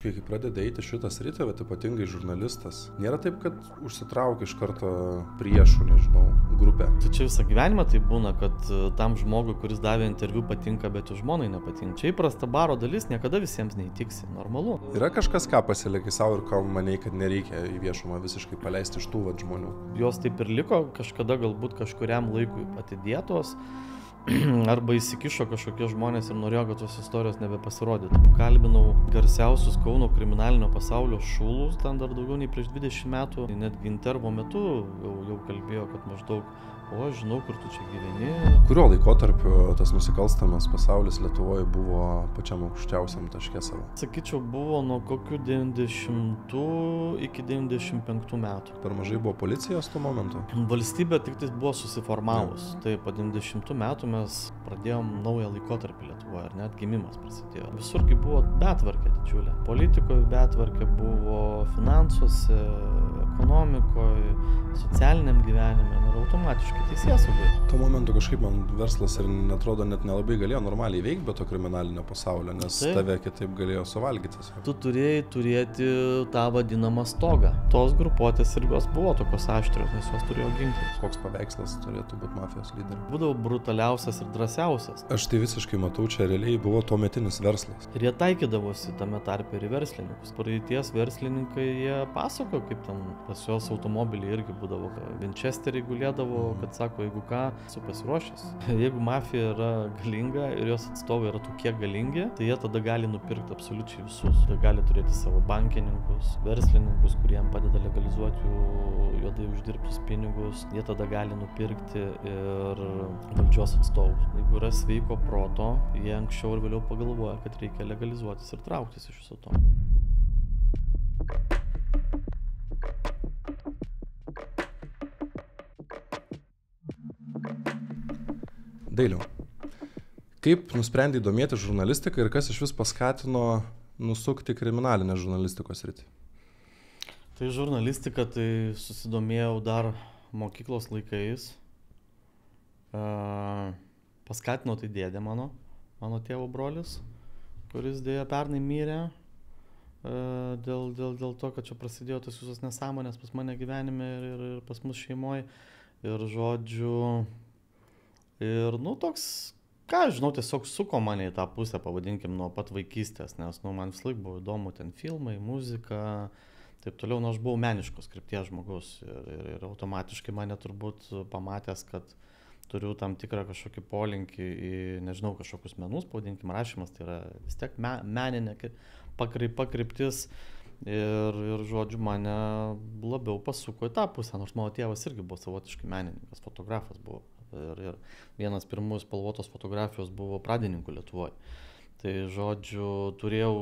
Kai pradeda eiti šitą sritį, bet ypatingai žurnalistas, nėra taip, kad užsitraukia iš karto priešų, nežinau, grupę. Tai čia visą gyvenimą tai būna, kad tam žmogui, kuris davė interviu, patinka, bet jo žmonai nepatinka. Čia įprasta baro dalis, niekada visiems neįtiksi, normalu. Yra kažkas, ką pasilieki savo ir ką manai, kad nereikia į viešumą visiškai paleisti iš tų žmonių? Jos taip ir liko, kažkada galbūt kažkuriam laikui atidėtos. Arba įsikišo kažkokie žmonės ir norėjo, kad tos istorijos nebepasirodytų. Kalbinau garsiausius Kauno kriminalinio pasaulio šulus, ten dar daugiau nei prieš 20 metų. Netgi intervo metu jau kalbėjo, kad maždaug, o aš žinau, kur tu čia gyveni. Kurio laikotarpio tas nusikalstamas pasaulis Lietuvoje buvo pačiam aukščiausiam taške savo? Sakyčiau, buvo nuo kokių 90 iki 95 metų. Per mažai buvo policijos tuo momentu? Valstybė tik tai buvo susiformavus. Tai po 90 metų mes pradėjom naują laikotarpį Lietuvoje, ir net gimimas prasidėjo. Visurgi buvo betvarkė didžiulė. Politikoje betvarkė buvo, finansuose, ekonomikoje, socialiniam gyvenime ir automatiškai teisėsaugai. Tuo momentu kažkaip man verslas ir netrodo net nelabai galėjo normaliai veikti be to kriminalinio pasaulio, nes tave kitaip galėjo suvalgyti. Tu turėjai turėti tą vadinamą stogą. Tos grupuotės ir jos buvo tokios aštrios, nes jos turėjo ginklus. Koks paveikslas turėtų būti mafijos lyderių? Būdavo brutaliausias ir drąsiausias. Aš tai visiškai matau, čia realiai buvo tuometinis verslas. Ir jie taikydavosi tame tarpe ir verslininkus. Praeities verslininkai, jie pasako, kaip ten pas juos automobiliai irgi būdavo. Winchesteriai gulėdavo, kad sako, jeigu ką, esu pasiruošęs. Jeigu mafija yra galinga ir jos atstovai yra tokie galingi, tai jie tada gali nupirkti absoliučiai visus. Jie gali turėti savo bankininkus, verslininkus, kuriem padeda legalizuoti jų juodai uždirbtus pinigus. Jie tada gali nupirkti ir valdžios atstovus. Jeigu yra sveiko proto, jie anksčiau ir vėliau pagalvoja, kad reikia legalizuotis ir trauktis iš viso to. Dailiau, kaip nusprendei domėtis žurnalistiką ir kas iš vis paskatino nusukti kriminalinę žurnalistikos sritį? Tai žurnalistika, tai susidomėjau dar mokyklos laikais. Paskatino tai dėdė mano tėvo brolis, kuris dėja pernai mirė dėl to, kad čia prasidėjo tas visos nesąmonės pas mane gyvenime ir pas mus šeimoje. Ir žodžiu... Ir, toks, ką žinau, tiesiog suko mane į tą pusę, pavadinkim, nuo pat vaikystės, nes, man vis laik buvo įdomu ten filmai, muzika, taip toliau, aš buvau meniškos krypties žmogus ir automatiškai mane turbūt pamatęs, kad turiu tam tikrą kažkokį polinkį į, nežinau, kažkokius menus, pavadinkim, rašymas, tai yra vis tiek meninė pakryptis ir, žodžiu, mane labiau pasuko į tą pusę, nors mano tėvas irgi buvo savotiškai menininkas, fotografas buvo. Ir vienas pirmųjų spalvotos fotografijos buvo pradininkų Lietuvoje. Tai, žodžiu, turėjau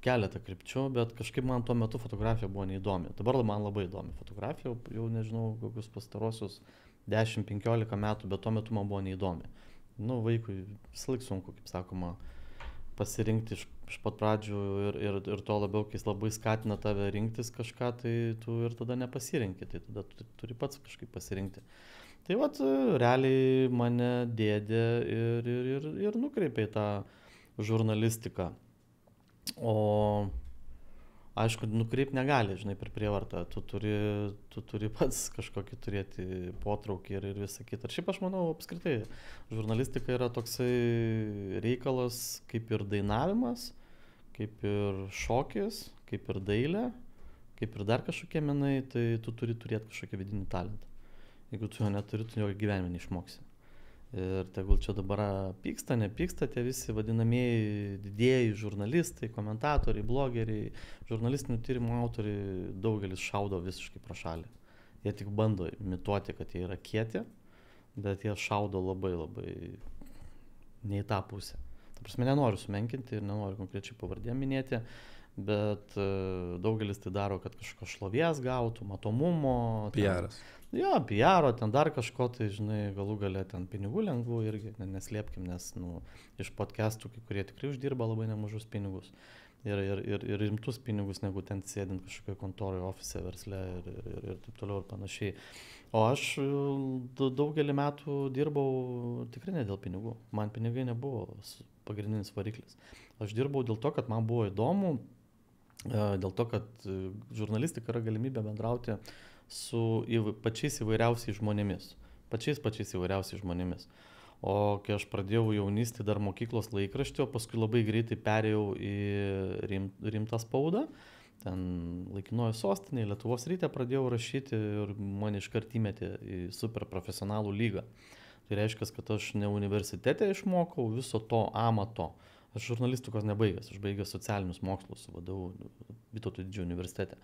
keletą krypčių, bet kažkaip man tuo metu fotografija buvo neįdomi. Dabar man labai įdomi fotografija, jau nežinau, kokius pastarosius 10-15 metų, bet tuo metu man buvo neįdomi. Vaikui visą laik sunku, kaip sakoma, pasirinkti iš pat pradžių ir to labiau, kai jis labai skatina tave rinktis kažką, tai tu ir tada nepasirinki, tai tada tu turi pats kažkaip pasirinkti. Tai realiai mane dėdė ir nukreipė į tą žurnalistiką. O aišku, nukreipti negali, žinai, per prievartą. Tu turi pats kažkokį turėti potraukį ir visą kitą. Ir šiaip aš manau, apskritai, žurnalistika yra toksai reikalas kaip ir dainavimas, kaip ir šokis, kaip ir dailė, kaip ir dar kažkokie menai, tai tu turi turėti kažkokį vidinį talentą. Jeigu tu jo neturi, tu jo gyvenime neišmoksi. Ir tegul čia dabar pyksta, nepyksta tie visi vadinamieji didieji žurnalistai, komentatoriai, blogeriai, žurnalistinių tyrimų autoriai, daugelis šaudo visiškai pro šalį. Jie tik bando imituoti, kad jie yra kieti, bet jie šaudo labai ne į tą pusę. Ta prasme, nenoriu sumenkinti ir nenoriu konkrečiai pavardėm minėti, bet daugelis tai daro, kad kažko šlovės gautų, matomumo. PR'as. Jo, PR, ten dar kažko, tai, žinai, galų gale ten pinigų lengvų irgi, neslėpkim, nes, iš podcastų kai kurie tikrai uždirba labai nemažus pinigus. Ir rimtus pinigus, negu ten sėdint kažkokioje kontoroje, ofise, versle ir taip toliau ir panašiai. O aš daugelį metų dirbau tikrai ne dėl pinigų. Man pinigai nebuvo pagrindinis variklis. Aš dirbau dėl to, kad man buvo įdomu dėl to, kad žurnalistika yra galimybė bendrauti su pačiais įvairiausiais žmonėmis. Pačiais įvairiausiais žmonėmis. O kai aš pradėjau jaunystį dar mokyklos laikraštį, o paskui labai greitai perėjau į rimtą spaudą, ten laikinojo sostinėje, Lietuvos ryte pradėjau rašyti ir mane iškart įmetė į super profesionalų lygą. Tai reiškia, kad aš ne universitete išmokau viso to amato. Aš žurnalistikos nebaigęs, aš baigęs socialinius mokslus, vadovau Vytauto Didžiojo universitete.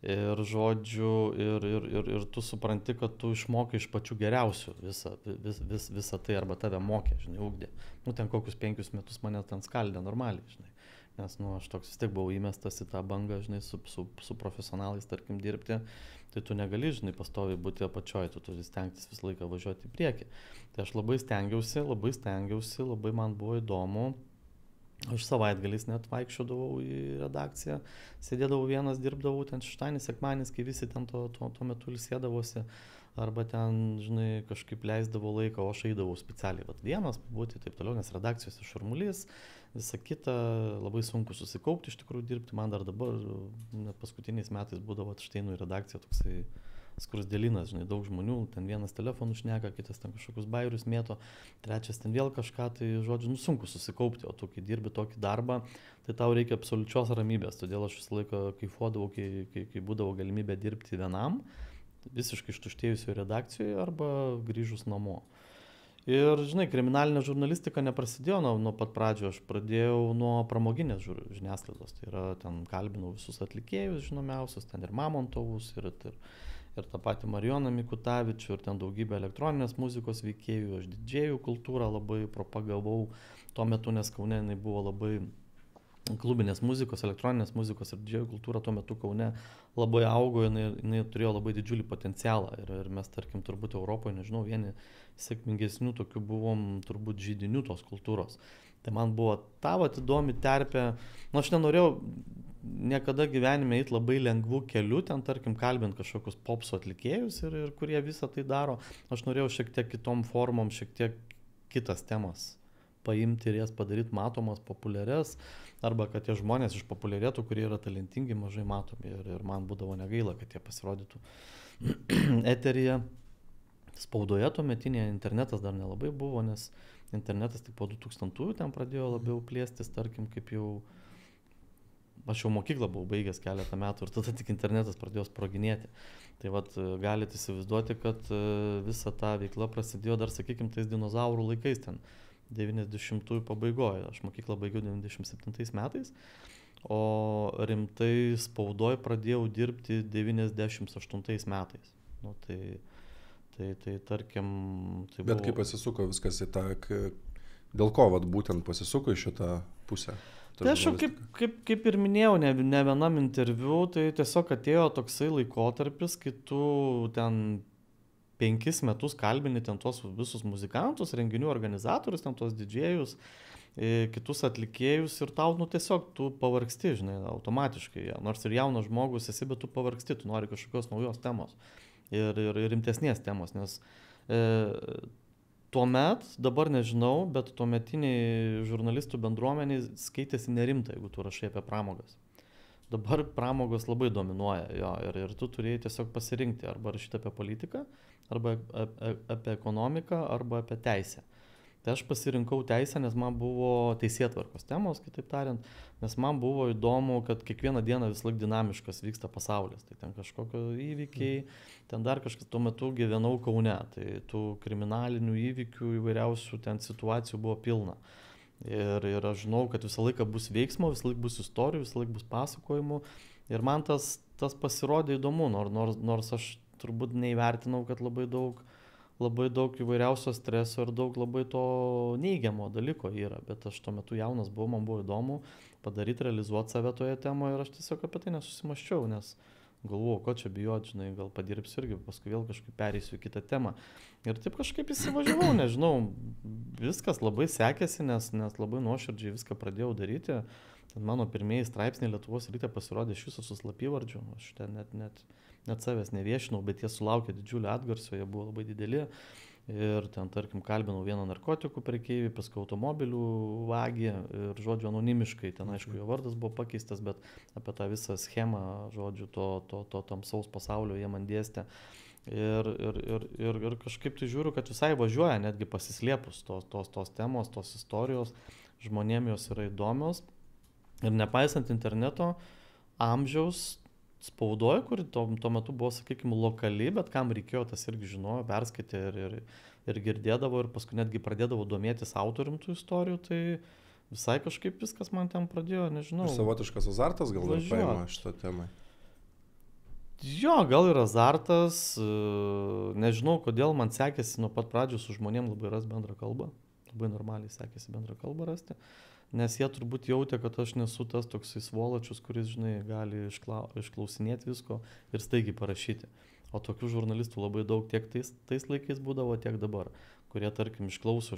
Ir žodžiu, ir tu supranti, kad tu išmokai iš pačių geriausių visą tai, arba tave mokė, žinai, ugdė. Nu, ten kokius 5 metus mane ten skaldė normaliai, žinai. Nes, nu, aš toks vis tiek buvau įmestas į tą bangą, žinai, su profesionalais, tarkim, dirbti. Tai tu negali, žinai, pastoviai būti apačioje, tu turi stengtis visą laiką važiuoti į priekį. Tai aš labai stengiausi, labai man buvo įdomu. Aš savaitgaliais net vaikščiodavau į redakciją, sėdėdavau vienas, dirbdavau ten šeštadienį, sekmadienis, kai visi ten tuo metu ilsėdavosi, arba ten, žinai, kažkaip leisdavau laiką, o aš eidavau specialiai, vat vienas būti taip toliau, nes redakcijose šurmulys, visa kita, labai sunku susikaupti, iš tikrųjų dirbti, man dar dabar, net paskutiniais metais būdavo, štai į redakciją toksai skrusdėlinas, žinai, daug žmonių, ten vienas telefonų šneka, kitas ten kažkokius bairius mėto, trečias ten vėl kažką, tai žodžiu, nu sunku susikaupti, o tu, kai dirbi tokį darbą, tai tau reikia absoliučios ramybės, todėl aš visą laiką kaifuodavau, kai būdavo galimybė dirbti vienam, visiškai ištuštėjusioje redakcijoje arba grįžus namo. Ir, žinai, kriminalinė žurnalistika neprasidėjo nuo pat pradžio, aš pradėjau nuo pramoginės žiniasklaidos, tai yra, ten kalbinau visus atlikėjus žinomiausius, ten ir Mamontovus, ir tą patį Marijoną Mikutavičių, ir ten daugybę elektroninės muzikos veikėjų, aš didžėjų kultūrą labai propagavau tuo metu, nes Kaune jinai buvo labai klubinės muzikos, elektroninės muzikos ir didžėjų kultūra tuo metu Kaune labai augo, jinai turėjo labai didžiulį potencialą ir mes, tarkim, turbūt Europoje, nežinau, vieni sėkmingesnių tokių buvom turbūt židinių tos kultūros. Tai man buvo ta įdomi terpė, nu aš nenorėjau niekada gyvenime eiti labai lengvų kelių, ten tarkim kalbint kažkokius popsų atlikėjus ir kurie visą tai daro, aš norėjau šiek tiek kitom formom, šiek tiek kitas temas paimti ir jas padaryti matomas, populiarias, arba kad tie žmonės išpopuliarėtų, kurie yra talentingi, mažai matomi ir man būdavo negaila, kad jie pasirodytų eteryje. Spaudoje tuometinėje internetas dar nelabai buvo, nes internetas tik po 2000-ųjų ten pradėjo labiau plėstis, tarkim, kaip jau aš jau mokyklą buvau baigęs keletą metų ir tada tik internetas pradėjo sproginėti. Tai vat galite įsivaizduoti, kad visa ta veikla prasidėjo dar, sakykime, tais dinozaurų laikais ten 90-ųjų pabaigoje. Aš mokyklą baigiau 97 metais, o rimtai spaudoj pradėjau dirbti 98 metais. Nu, tai tarkim... Tai bet buvo... kaip pasisuko viskas į tą, dėl ko vat būtent pasisuko į šitą pusę? Tai aš jau kaip ir minėjau, ne vienam interviu, tai tiesiog atėjo toksai laikotarpis, kai tu ten 5 metus kalbini ten tos visus muzikantus, renginių organizatorius, ten tos didžėjus, kitus atlikėjus ir tau, nu tiesiog tu pavargsti, žinai, automatiškai. Nors ir jaunas žmogus esi, bet tu pavargsti, tu nori kažkokios naujos temos ir rimtesnės temos, nes tuomet, dabar nežinau, bet tuometiniai žurnalistų bendruomeniai skaitėsi nerimta, jeigu tu rašai apie pramogas. Dabar pramogos labai dominuoja, jo, ir tu turėjai tiesiog pasirinkti arba rašyti apie politiką, arba apie ekonomiką, arba apie teisę. Tai aš pasirinkau teisę, nes man buvo teisėtvarkos temos, kitaip tariant, nes man buvo įdomu, kad kiekvieną dieną vis laik dinamiškas vyksta pasaulis. Tai ten kažkokio įvykiai, ten dar kažkas, tuo metu gyvenau Kaune, tai tų kriminalinių įvykių įvairiausių ten situacijų buvo pilna. Ir aš žinau, kad visą laiką bus veiksmo, visą laiką bus istorijų, visą laiką bus pasakojimų. Ir man tas pasirodė įdomu, nors aš turbūt neįvertinau, kad labai daug įvairiausio streso ir daug labai to neigiamo dalyko yra. Bet aš tuo metu jaunas buvau, man buvo įdomu padaryti, realizuoti save toje temoje ir aš tiesiog apie tai nesusimaščiau, nes galvoju, ko čia bijot, žinai, gal padirbsiu irgi, paskui vėl kažkaip pereisiu į kitą temą. Ir taip kažkaip įsivažiavau, nežinau, viskas labai sekėsi, nes labai nuoširdžiai viską pradėjau daryti. Ten mano pirmieji straipsniai Lietuvos ryte pasirodė iš viso su slapyvardžiu, aš ten net savęs neviešinau, bet jie sulaukė didžiulio atgarsio, jie buvo labai dideli. ir ten, tarkim, kalbinau vieną narkotikų prekeivį, paskui automobilių vagį ir, žodžiu, anonimiškai, ten, aišku, jo vardas buvo pakeistas, bet apie tą visą schemą, žodžiu, to tamsaus pasaulio jie man dėstė. Ir kažkaip tai žiūriu, kad visai važiuoja, netgi pasislėpus tos temos, tos istorijos, žmonėm jos yra įdomios. Ir nepaisant interneto amžiaus spaudoje, kuri tuo metu buvo, sakykime, lokali, bet kam reikėjo, tas irgi žinojo, perskaitė ir girdėdavo ir paskui netgi pradėdavo domėtis autorium tų istorijų, tai visai kažkaip viskas man ten pradėjo, nežinau. Ir savotiškas azartas gal paima šitą temą. Jo, gal ir azartas, nežinau, kodėl man sekėsi nuo pat pradžių su žmonėm labai rasti bendrą kalbą, labai normaliai sekėsi bendrą kalbą rasti. Nes jie turbūt jautė, kad aš nesu tas toksai svolačius, kuris, žinai, gali išklausinėti visko ir staigiai parašyti. O tokių žurnalistų labai daug tiek tais laikais būdavo, tiek dabar, kurie, tarkim, išklauso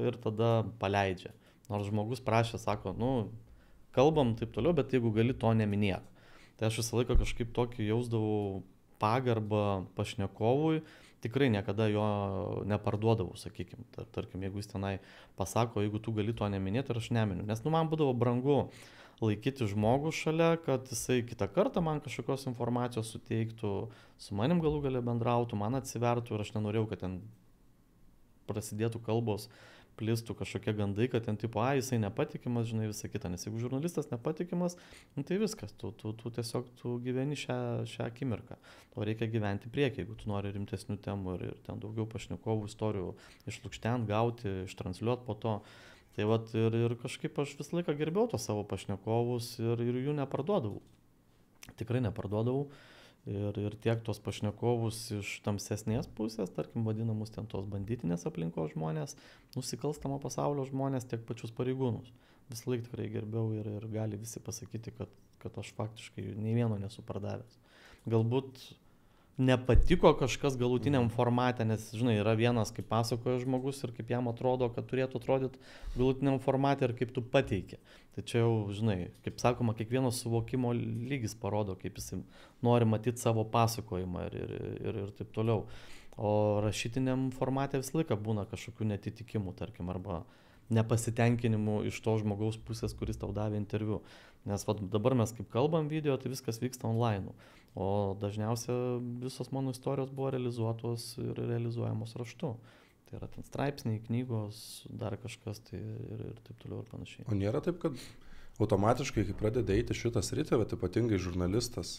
ir tada paleidžia. Nors žmogus prašė, sako, kalbam taip toliau, bet jeigu gali, to neminėk. Tai aš visą laiką kažkaip tokį jausdavau pagarbą pašnekovui, tikrai niekada jo neparduodavau, sakykime. Tarkim, jeigu jis tenai pasako, jeigu tu gali to neminėti, ir aš neminiu. Nes man būdavo brangu laikyti žmogų šalia, kad jisai kitą kartą man kažkokios informacijos suteiktų, su manim galų gale bendrautų, man atsivertų ir aš nenorėjau, kad ten prasidėtų kalbos, plistų kažkokie gandai, kad ten tipo, jisai nepatikimas, žinai, visą kitą. Nes jeigu žurnalistas nepatikimas, tai viskas, tu tiesiog gyveni šią akimirką. O reikia gyventi priekį, jeigu tu nori rimtesnių temų ir ten daugiau pašnekovų istorijų išlukštent, gauti, ištransliuoti po to. Tai vat ir kažkaip aš visą laiką gerbiau tos savo pašnekovus ir jų neparduodavau. Tikrai neparduodavau. Ir tiek tos pašnekovus iš tamsesnės pusės, tarkim, vadinamus ten tos banditinės aplinkos žmonės, nusikalstamo pasaulio žmonės, tiek pačius pareigūnus. Visą laiką tikrai gerbiau ir gali visi pasakyti, kad aš faktiškai nei vieno nesu pardavęs. Galbūt nepatiko kažkas galutiniam formate, nes, žinai, yra vienas, kaip pasakoja žmogus ir kaip jam atrodo, kad turėtų atrodyti galutiniam formate ir kaip tu pateiki. Tai čia jau, žinai, kaip sakoma, kiekvieno suvokimo lygis parodo, kaip jis nori matyti savo pasakojimą ir taip toliau. O rašytiniam formate visą laiką būna kažkokių netitikimų, tarkim, arba nepasitenkinimų iš to žmogaus pusės, kuris tau davė interviu. Nes dabar mes kaip kalbam video, tai viskas vyksta online. O dažniausiai visos mano istorijos buvo realizuotos ir realizuojamos raštu. Tai yra ten straipsniai, knygos, dar kažkas tai ir taip toliau ir panašiai. O nėra taip, kad automatiškai, kai pradeda eiti šitą sritį, bet ypatingai žurnalistas,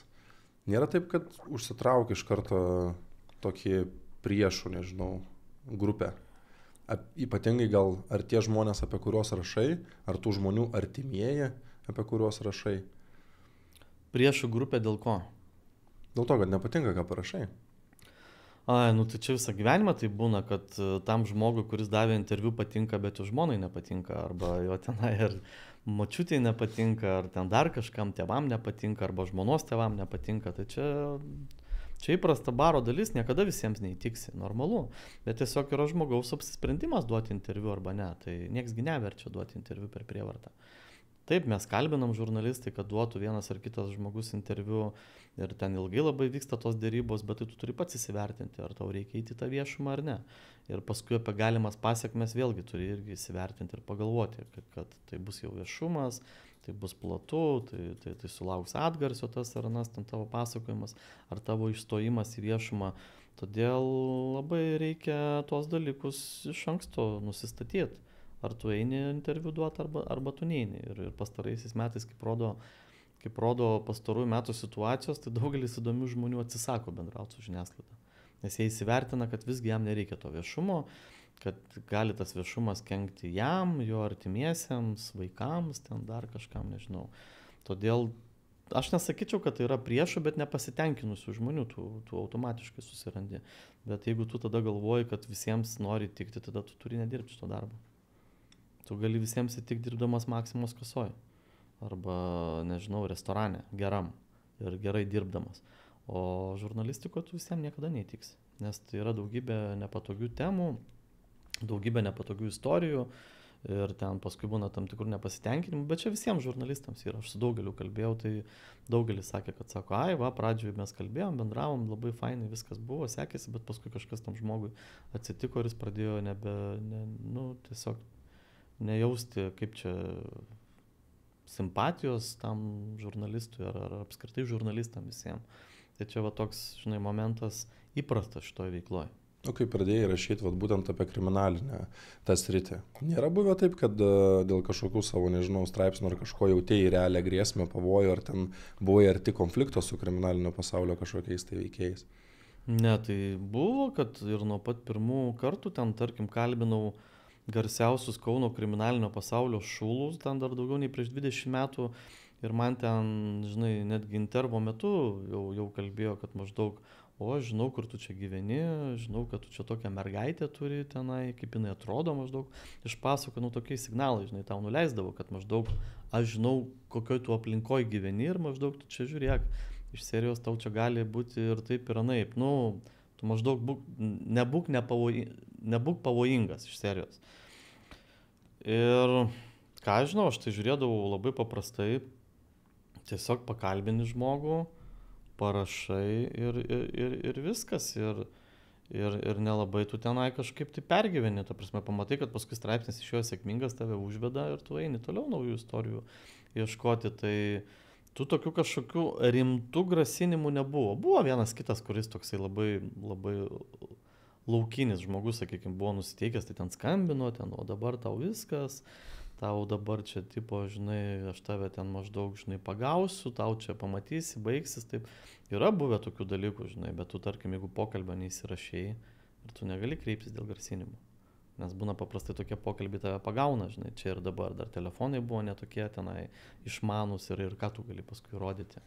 nėra taip, kad užsitraukia iš karto tokį priešų, nežinau, grupę. Ypatingai gal ar tie žmonės, apie kuriuos rašai, ar tų žmonių artimieji, apie kuriuos rašai? Priešų grupė dėl ko? Dėl to, kad nepatinka, ką parašai. Tai čia visą gyvenimą tai būna, kad tam žmogui, kuris davė interviu, patinka, bet jo žmonai nepatinka, arba jo tenai ir močiutei nepatinka, ar ten dar kažkam tėvam nepatinka, arba žmonos tėvam nepatinka. Tai čia įprasta baro dalis, niekada visiems neįtiksi, normalu. Bet tiesiog yra žmogaus apsisprendimas duoti interviu arba ne, tai nieksgi neverčia duoti interviu per prievartą. Taip, mes kalbinam žurnalistai, kad duotų vienas ar kitas žmogus interviu ir ten ilgai labai vyksta tos dėrybos, bet tai tu turi pats įsivertinti, ar tau reikia įti tą viešumą ar ne. Ir paskui apie galimas pasiekmes vėlgi turi irgi įsivertinti ir pagalvoti, kad tai bus jau viešumas, tai bus platu, tai sulauks atgarsio tas ar anas ten tavo pasakojimas, ar tavo išstojimas į viešumą. Todėl labai reikia tuos dalykus iš anksto nusistatyti. Ar tu eini interviu duoti, arba tu neini. Ir pastaraisiais metais, kaip rodo pastarųjų metų situacijos, tai daugelis įdomių žmonių atsisako bendrauti su žiniasklaida. Nes jie įsivertina, kad visgi jam nereikia to viešumo, kad gali tas viešumas kenkti jam, jo artimiesiems, vaikams, ten dar kažkam, nežinau. Todėl aš nesakyčiau, kad tai yra priešų, bet nepasitenkinusių žmonių, tu automatiškai susirandi. Bet jeigu tu tada galvoji, kad visiems nori tikti, tada tu turi nedirbti šito darbo. Tu gali visiems įtikti dirbdamas Maksimos kasoj. Arba, nežinau, restorane, geram ir gerai dirbdamas. O žurnalistikoje tu visiems niekada neįtiksi. Nes tai yra daugybė nepatogių temų, daugybė nepatogių istorijų. ir ten paskui būna tam tikrų nepasitenkinimų, bet čia visiems žurnalistams yra, aš su daugeliu kalbėjau, tai daugelis sakė, kad sako, ai va, pradžioje mes kalbėjom, bendravom, labai fainai viskas buvo, sekėsi, bet paskui kažkas tam žmogui atsitiko ir jis pradėjo tiesiog nejausti, kaip čia simpatijos tam žurnalistui ar apskritai žurnalistam visiems. Tai čia va toks, žinai, momentas įprastas šitoje veikloje. O kai pradėjai rašyti būtent apie kriminalinę tą sritį, nėra buvę taip, kad dėl kažkokių savo, nežinau, straipsnių ar kažko jautėjai realią grėsmę, pavojų, ar ten buvai arti konflikto su kriminalinio pasaulio kažkokiais tai veikėjais? Ne, tai buvo, kad ir nuo pat pirmų kartų ten, tarkim, kalbinau garsiausius Kauno kriminalinio pasaulio šulus, ten dar daugiau nei prieš 20 metų, ir man ten, žinai, netgi intervo metu jau kalbėjo, kad maždaug, o žinau, kur tu čia gyveni, žinau, kad tu čia tokią mergaitę turi tenai, kaip jinai atrodo maždaug. Išpasako, tokiais signalai, žinai, tau nuleisdavo, kad maždaug aš žinau, kokioj tu aplinkoje gyveni ir maždaug tu čia žiūrėk, iš serijos tau čia gali būti ir taip ir anaip. Tu maždaug nebūk pavojingas iš serijos. Ir ką žinau, aš tai žiūrėdavau labai paprastai, tiesiog pakalbini žmogų, parašai ir viskas. Ir nelabai tu tenai kažkaip tai pergyveni, ta prasme, pamatai, kad paskui straipsnis iš jo sėkmingas, tave užveda ir tu eini toliau naujų istorijų ieškoti. Tai tų tokių kažkokių rimtų grasinimų nebuvo. Buvo vienas kitas, kuris toksai labai, labai laukinis žmogus, sakykime, buvo nusiteikęs, tai ten skambino, o dabar tau viskas. Tau dabar čia tipo, žinai, aš tave ten maždaug, žinai, pagausiu, tau čia pamatysi, baigsis, taip. Yra buvę tokių dalykų, žinai, bet tu, tarkim, jeigu pokalbio neįsirašėjai ir tu negali kreiptis dėl grasinimų. Nes būna paprastai tokie pokalbiai tave pagauna, žinai, čia ir dabar. Dar telefonai buvo netokie tenai išmanus ir ką tu gali paskui rodyti.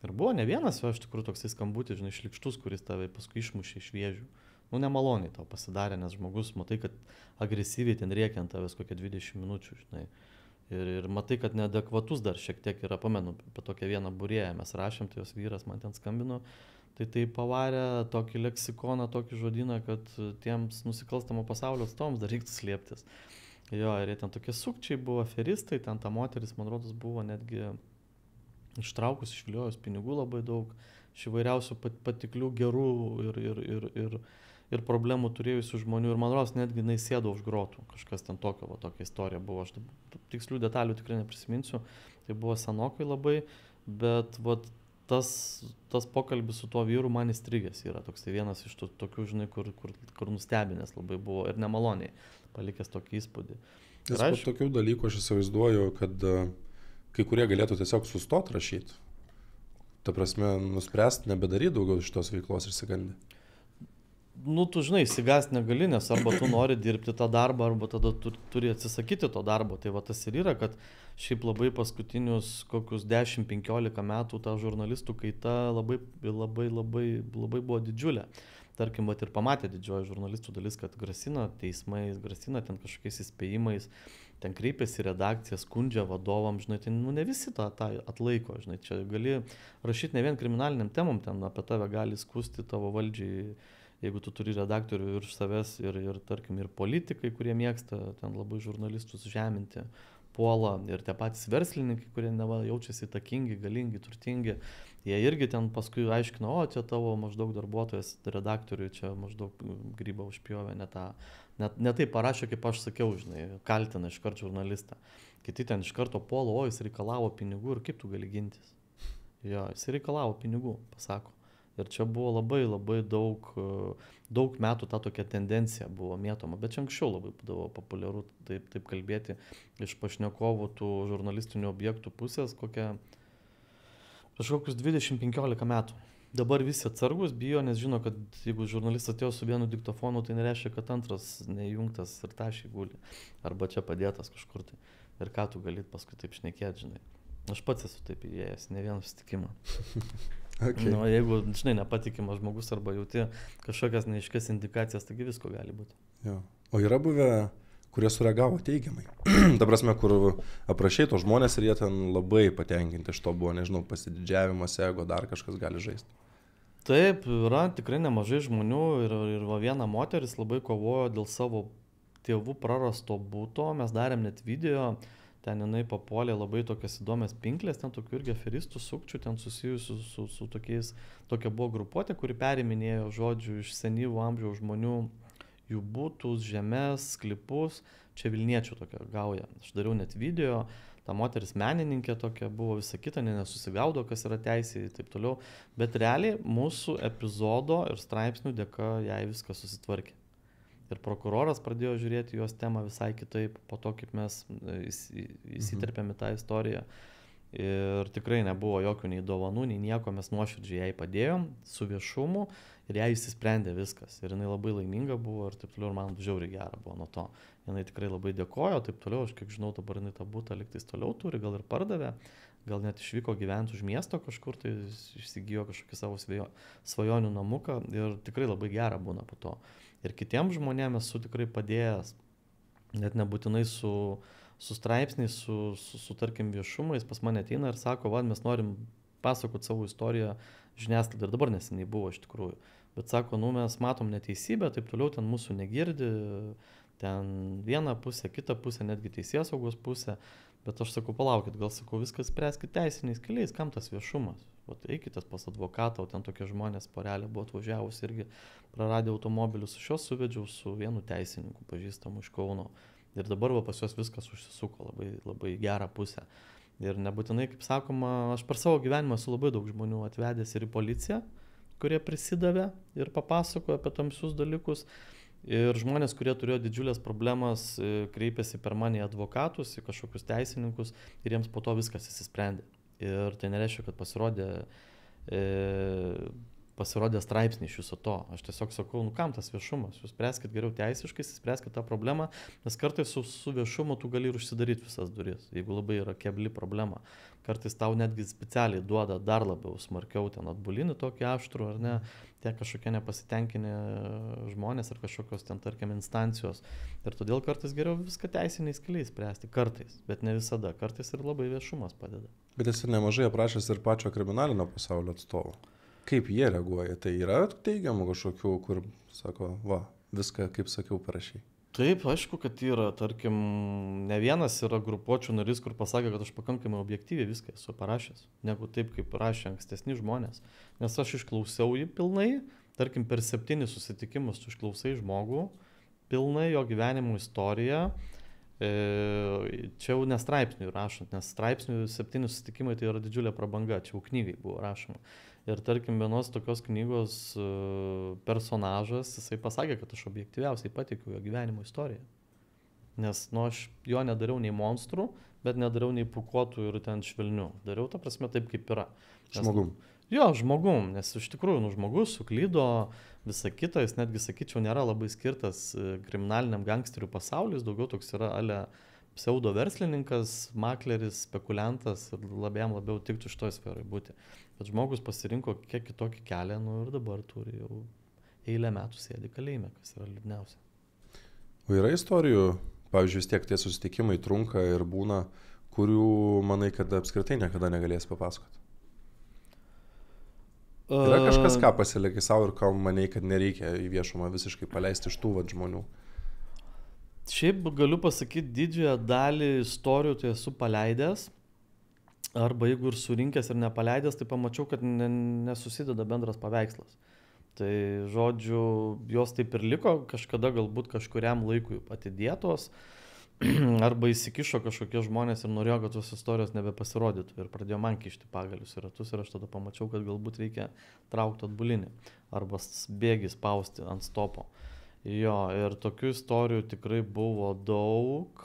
Ir buvo ne vienas, iš tikrųjų toksai skambutis, žinai, šlikštus, kuris tave paskui išmušė iš vėžių. Nemaloniai tau pasidarė, nes žmogus, matai, kad agresyviai ten rėkia ant tavęs kokią 20 minučių, žinai. Ir matai, kad neadekvatus dar šiek tiek yra, pamenu, apie tokią vieną būrėją mes rašėm, tai jos vyras man ten skambino, tai pavarė tokį leksikoną, tokį žodyną, kad tiems nusikalstamo pasaulio atstovams dar reiktų slėptis. Jo, ir jie ten tokie sukčiai buvo, aferistai, ten ta moteris, man rodos, buvo netgi ištraukus, išviliojus pinigų labai daug, iš įvairiausių patiklių gerų ir problemų turėjusių žmonių, ir man rodos netgi jinai sėdo už grotų, kažkas ten tokia istorija buvo, aš tikslių detalių tikrai neprisiminsiu, tai buvo senokai labai, bet tas pokalbis su tuo vyru man įstrigęs yra, toks tai vienas iš tokių, žinai, kur nustebinęs labai buvo ir nemaloniai, palikęs tokį įspūdį. Ir po tokių dalykų aš įsivaizduoju, kad kai kurie galėtų tiesiog sustoti rašyti, ta prasme, nuspręsti nebedaryti daugiau šitos veiklos ir išsigandi. Tu žinai, išsigąsti negali, nes arba tu nori dirbti tą darbą, arba tada tu turi atsisakyti to darbo. Tai tas ir yra, kad šiaip labai paskutinius kokius 10-15 metų ta žurnalistų kaita labai buvo didžiulė. Tarkim, ir pamatė didžioji žurnalistų dalis, kad grasina teismais, grasina ten kažkokiais įspėjimais, ten kreipiasi redakcija, skundžia vadovam, žinai, tai ne visi tą atlaiko, žinai, čia gali rašyti ne vien kriminaliniam temom, ten apie tave gali skųsti tavo valdžiai. Jeigu tu turi redaktorių virš savęs ir tarkim, ir politikai, kurie mėgsta ten labai žurnalistus žeminti, puola, ir tie patys verslininkai, kurie jaučiasi įtakingi, galingi, turtingi, jie irgi ten paskui aiškina, o čia tavo maždaug darbuotojas, redaktoriui čia maždaug grybą užpjovė, ne taip parašė, kaip aš sakiau, žinai, kaltina iš karto žurnalistą. Kiti ten iš karto puola, o jis reikalavo pinigų ir kaip tu gali gintis. Jo, jis reikalavo pinigų, pasako. Ir čia buvo labai daug metų ta tokia tendencija buvo mėtoma, bet čia anksčiau labai būdavo populiaru taip kalbėti iš pašnekovų tų žurnalistinių objektų pusės kažkokius 20-15 metų. Dabar visi atsargus bijo, nes žino, kad jeigu žurnalistas atėjo su vienu diktofonu, tai nereiškia, kad antras neįjungtas ir tašiai guli, arba čia padėtas kažkur tai. Ir ką tu galit paskui taip šnekėti, žinai. Aš pats esu taip įėjęs, ne vieną susitikimą. Okay. Jeigu, žinai, nepatikimas žmogus arba jauti kažkokias neaiškias indikacijas, taigi visko gali būti. Jo. O yra buvę, kurie sureagavo teigiamai. Ta prasme, kur aprašai to žmonės ir jie ten labai patenkinti iš to buvo, nežinau, pasididžiavimas, ego, dar kažkas gali žaisti. Taip, yra tikrai nemažai žmonių ir viena moteris labai kovojo dėl savo tėvų prarasto būto, mes darėm net video, ten jinai papuolė labai tokias įdomias pinklės, ten tokių irgi aferistų sukčių, ten susijusių su tokiais, tokia buvo grupuotė, kuri periminėjo žodžių iš senyvo amžiaus žmonių, jų būtus, žemės, sklypus, čia Vilniečių tokia gauja. Aš dariau net video, ta moteris menininkė tokia buvo, visa kita, nesusigaudo, kas yra teisė ir taip toliau, bet realiai mūsų epizodo ir straipsnių dėka jai viskas susitvarkė. Ir prokuroras pradėjo žiūrėti jos temą visai kitaip, po to, kaip mes įsiterpėme tą istoriją. Ir tikrai nebuvo jokių nei dovanų, nei nieko, mes nuoširdžiai jai padėjom su viešumu ir jai įsisprendė viskas. Ir jinai labai laiminga buvo ir taip toliau, ir man žiauriai gera buvo nuo to. Jinai tikrai labai dėkojo, taip toliau, aš kiek žinau, dabar jinai tą butą liktais toliau turi, gal ir pardavė, gal net išvyko gyventi už miesto kažkur, tai įsigijo kažkokį savo svajonių namuką ir tikrai labai gera būna po to. Ir kitiems žmonėms esu tikrai padėjęs, net nebūtinai su straipsniais, su tarkim viešumais, pas mane ateina ir sako, va, mes norim pasakoti savo istoriją žiniasklaidai, ir dabar neseniai buvo iš tikrųjų. Bet sako, nu mes matom neteisybę, taip toliau ten mūsų negirdi, ten vieną pusę, kitą pusę, netgi teisėsaugos pusę. Bet aš sakau, palaukit, gal sakau, viskas spręskit teisiniais keliais, kam tas viešumas? Vat eikitės pas advokatą, o ten tokie žmonės porelė buvo atvažiavus irgi praradę automobilius, aš juos suvedžiau su vienu teisininku pažįstamu iš Kauno. Ir dabar va, pas juos viskas užsisuko labai, labai gerą pusę. Ir nebūtinai, kaip sakoma, aš per savo gyvenimą esu labai daug žmonių atvedęs ir į policiją, kurie prisidavė ir papasakojo apie tamsius dalykus. Ir žmonės, kurie turėjo didžiulės problemas, kreipėsi per mane į advokatus, į kažkokius teisininkus ir jiems po to viskas įsisprendė. Ir tai nereiškia, kad pasirodė straipsnį iš viso to. Aš tiesiog sakau, nu kam tas viešumas, jūs spręskit geriau teisiškai, spręskit tą problemą, nes kartais su viešumu tu gali ir užsidaryti visas duris, jeigu labai yra kebli problema. Kartais tau netgi specialiai duoda dar labiau smarkiau ten atbulinį tokį aštrų, ar ne, tie kažkokie nepasitenkinę žmonės ar kažkokios ten, tarkim, instancijos. Ir todėl kartais geriau viską teisiniais keliais spręsti, kartais, bet ne visada, kartais ir labai viešumas padeda. Bet esi nemažai aprašęs ir pačio kriminalinio pasaulio atstovų. Kaip jie reaguoja? Tai yra teigiamų kažkokių, kur sako, va, viską, kaip sakiau, parašy. Taip, aišku, kad yra, tarkim, ne vienas yra grupuočių narys, kur pasakė, kad aš pakankamai objektyviai viską esu parašęs, negu taip, kaip parašė ankstesni žmonės. Nes aš išklausiau jį pilnai, tarkim, per 7 susitikimus tu išklausai žmogų, pilnai jo gyvenimo istoriją. Čia jau nestraipsnių rašant, nes straipsnių 7 susitikimai tai yra didžiulė prabanga, čia jau knygai buvo rašoma. Ir tarkim, vienos tokios knygos personažas, jisai pasakė, kad aš objektyviausiai pateikiu jo gyvenimo istoriją. Nes, nu, aš jo nedariau nei monstrų, bet nedariau nei pūkuotų ir ten švelnių. Dariau, ta prasme, taip kaip yra. Žmogum. Jo, žmogum, nes iš tikrųjų, nu, žmogus suklydo, visa kita, jis netgi, sakyčiau, nėra labai skirtas kriminaliniam gangsterių pasauliui, daugiau toks yra ale pseudo verslininkas, makleris, spekuliantas ir labiau tiktų šitoj sferai būti. Bet žmogus pasirinko kiek kitokį kelią, nu ir dabar turi jau eilę metų sėdi kalėjime, kas yra liūdniausia. O yra istorijų, pavyzdžiui, vis tiek tie susitikimai trunka ir būna, kurių manai, kad apskritai niekada negalės papasakoti? Yra kažkas, ką pasilieki savo ir ką manai, kad nereikia į viešumą visiškai paleisti iš tų žmonių? Šiaip galiu pasakyti, didžiąją dalį istorijų tai esu paleidęs, arba jeigu ir surinkęs ir nepaleidęs, tai pamačiau, kad nesusideda bendras paveikslas. Tai žodžiu, jos taip ir liko, kažkada galbūt kažkuriam laikui atidėtos, arba įsikišo kažkokie žmonės ir norėjo, kad tos istorijos nebepasirodytų ir pradėjo man kišti pagalius į ratus ir aš tada pamačiau, kad galbūt reikia traukti atbulinį arba bėgį spausti ant stopo. Jo, ir tokių istorijų tikrai buvo daug,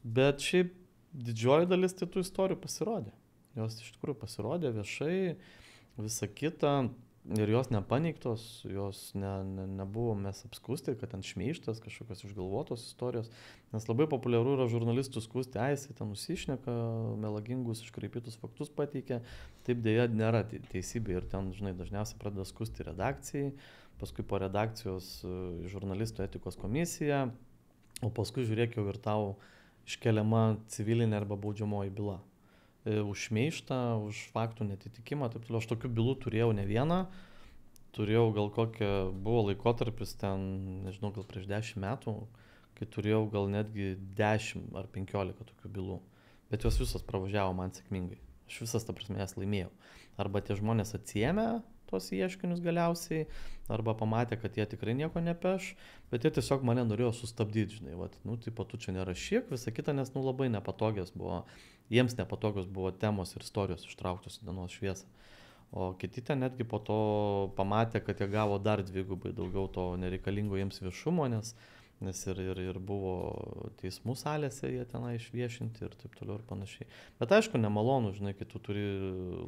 bet šiaip didžioji dalis tai tų istorijų pasirodė. Jos iš tikrųjų pasirodė viešai, visa kita. Ir jos nepaneigtos, jos nebuvo mes apskūsti, kad ten šmeižtas, kažkokios išgalvotos istorijos, nes labai populiaru yra žurnalistų skūsti, jisai ten nusišneka, melagingus, iškraipytus faktus pateikia, taip dėja nėra teisybė ir ten, žinai, dažniausiai pradeda skūsti redakcijai, paskui po redakcijos žurnalistų etikos komisija, o paskui žiūrėk jau ir tau iškeliama civilinė arba baudžiamoji byla. Už šmeižtą, už faktų netitikimą, taip toliau. Aš tokių bylų turėjau ne vieną, turėjau gal buvo laikotarpis ten, nežinau, gal prieš 10 metų, kai turėjau gal netgi 10 ar 15 tokių bylų. Bet jos visos pravažiavo man sėkmingai. Aš visas, ta prasme, jas laimėjau. Arba tie žmonės atsiėmė tos ieškinius galiausiai, arba pamatė, kad jie tikrai nieko nepeš, bet jie tiesiog mane norėjo sustabdyti, žinai, vat, tipo, tu čia nerašyk, visa kita, nes, labai nepatogios buvo, jiems nepatogios buvo temos ir istorijos ištrauktos į dienos šviesą. O kiti ten netgi po to pamatė, kad jie gavo dar dvigubai daugiau to nereikalingo jiems viešumo, nes ir buvo teismų salėse jie tenai išviešinti ir taip toliau ir panašiai. Bet aišku, nemalonu, žinai, kai tu turi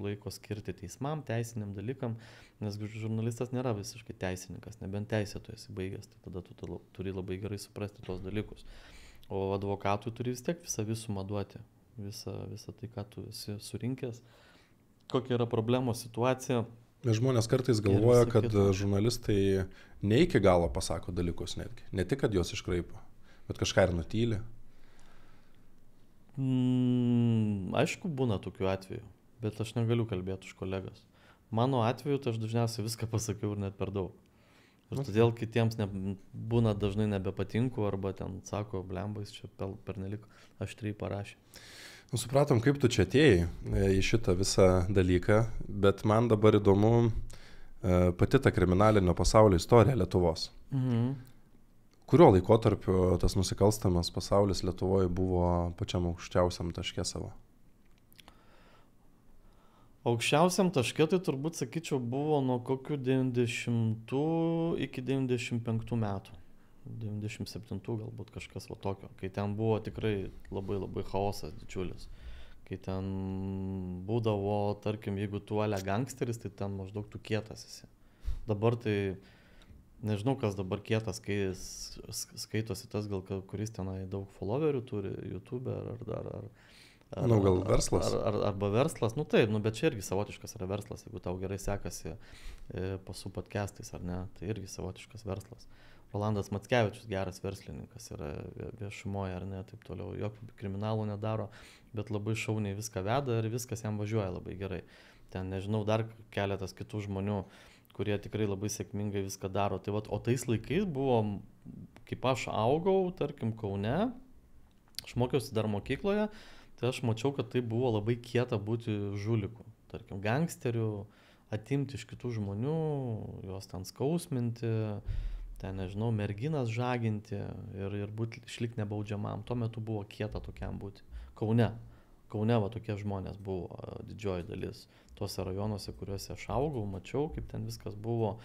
laiko skirti teismam, teisiniam dalykam, nes žurnalistas nėra visiškai teisininkas, nebent teisę tu esi baigęs, tai tada tu turi labai gerai suprasti tos dalykus. O advokatui turi vis tiek visą visumą duoti, visą tai, ką tu esi surinkęs, kokia yra problemos situacija. Žmonės kartais galvoja, kad žurnalistai ne iki galo pasako dalykus netgi. Ne tik, kad juos iškraipo, bet kažką ir nutyli. Aišku, būna tokių atvejų, bet aš negaliu kalbėti už kolegas. Mano atveju tai aš dažniausiai viską pasakiau ir net per daug. Ir todėl kitiems būna dažnai nebepatinku arba ten sako, blembais čia pernelik aštriai parašė. Supratom, kaip tu čia atėjai į šitą visą dalyką, bet man dabar įdomu pati ta kriminalinio pasaulio istorija Lietuvos. Kurio laikotarpiu tas nusikalstamas pasaulis Lietuvoje buvo pačiam aukščiausiam taške savo? Aukščiausiam taške tai turbūt, sakyčiau, buvo nuo kokių 90 iki 95 metų. 97 galbūt kažkas va tokio, kai ten buvo tikrai labai chaosas didžiulis. Kai ten būdavo, tarkim, jeigu tu ale gangsteris, tai ten maždaug tu kietas esi. Dabar tai, nežinau, kas dabar kietas, kai skaitosi tas, gal kuris tenai daug followerių turi, YouTube gal verslas. Arba verslas, taip, bet čia irgi savotiškas yra verslas, jeigu tau gerai sekasi pasų podcastais ar ne, tai irgi savotiškas verslas. Rolandas Mackevičius geras verslininkas yra viešumoje ar ne, taip toliau, jokių kriminalų nedaro, bet labai šauniai viską veda ir viskas jam važiuoja labai gerai. Ten, nežinau, dar keletas kitų žmonių, kurie tikrai labai sėkmingai viską daro. Tai vat, o tais laikais buvo, kaip aš augau, tarkim, Kaune, aš mokiausi dar mokykloje, tai aš mačiau, kad tai buvo labai kieta būti žuliku, tarkim, gangsteriu, atimti iš kitų žmonių, juos ten skausminti, ten, nežinau, merginas žaginti ir išlikti nebaudžiamam. Tuo metu buvo kieta tokiam būti. Kaune va tokie žmonės buvo didžioji dalis. Tuose rajonuose, kuriuose aš augau, mačiau, kaip ten viskas buvo.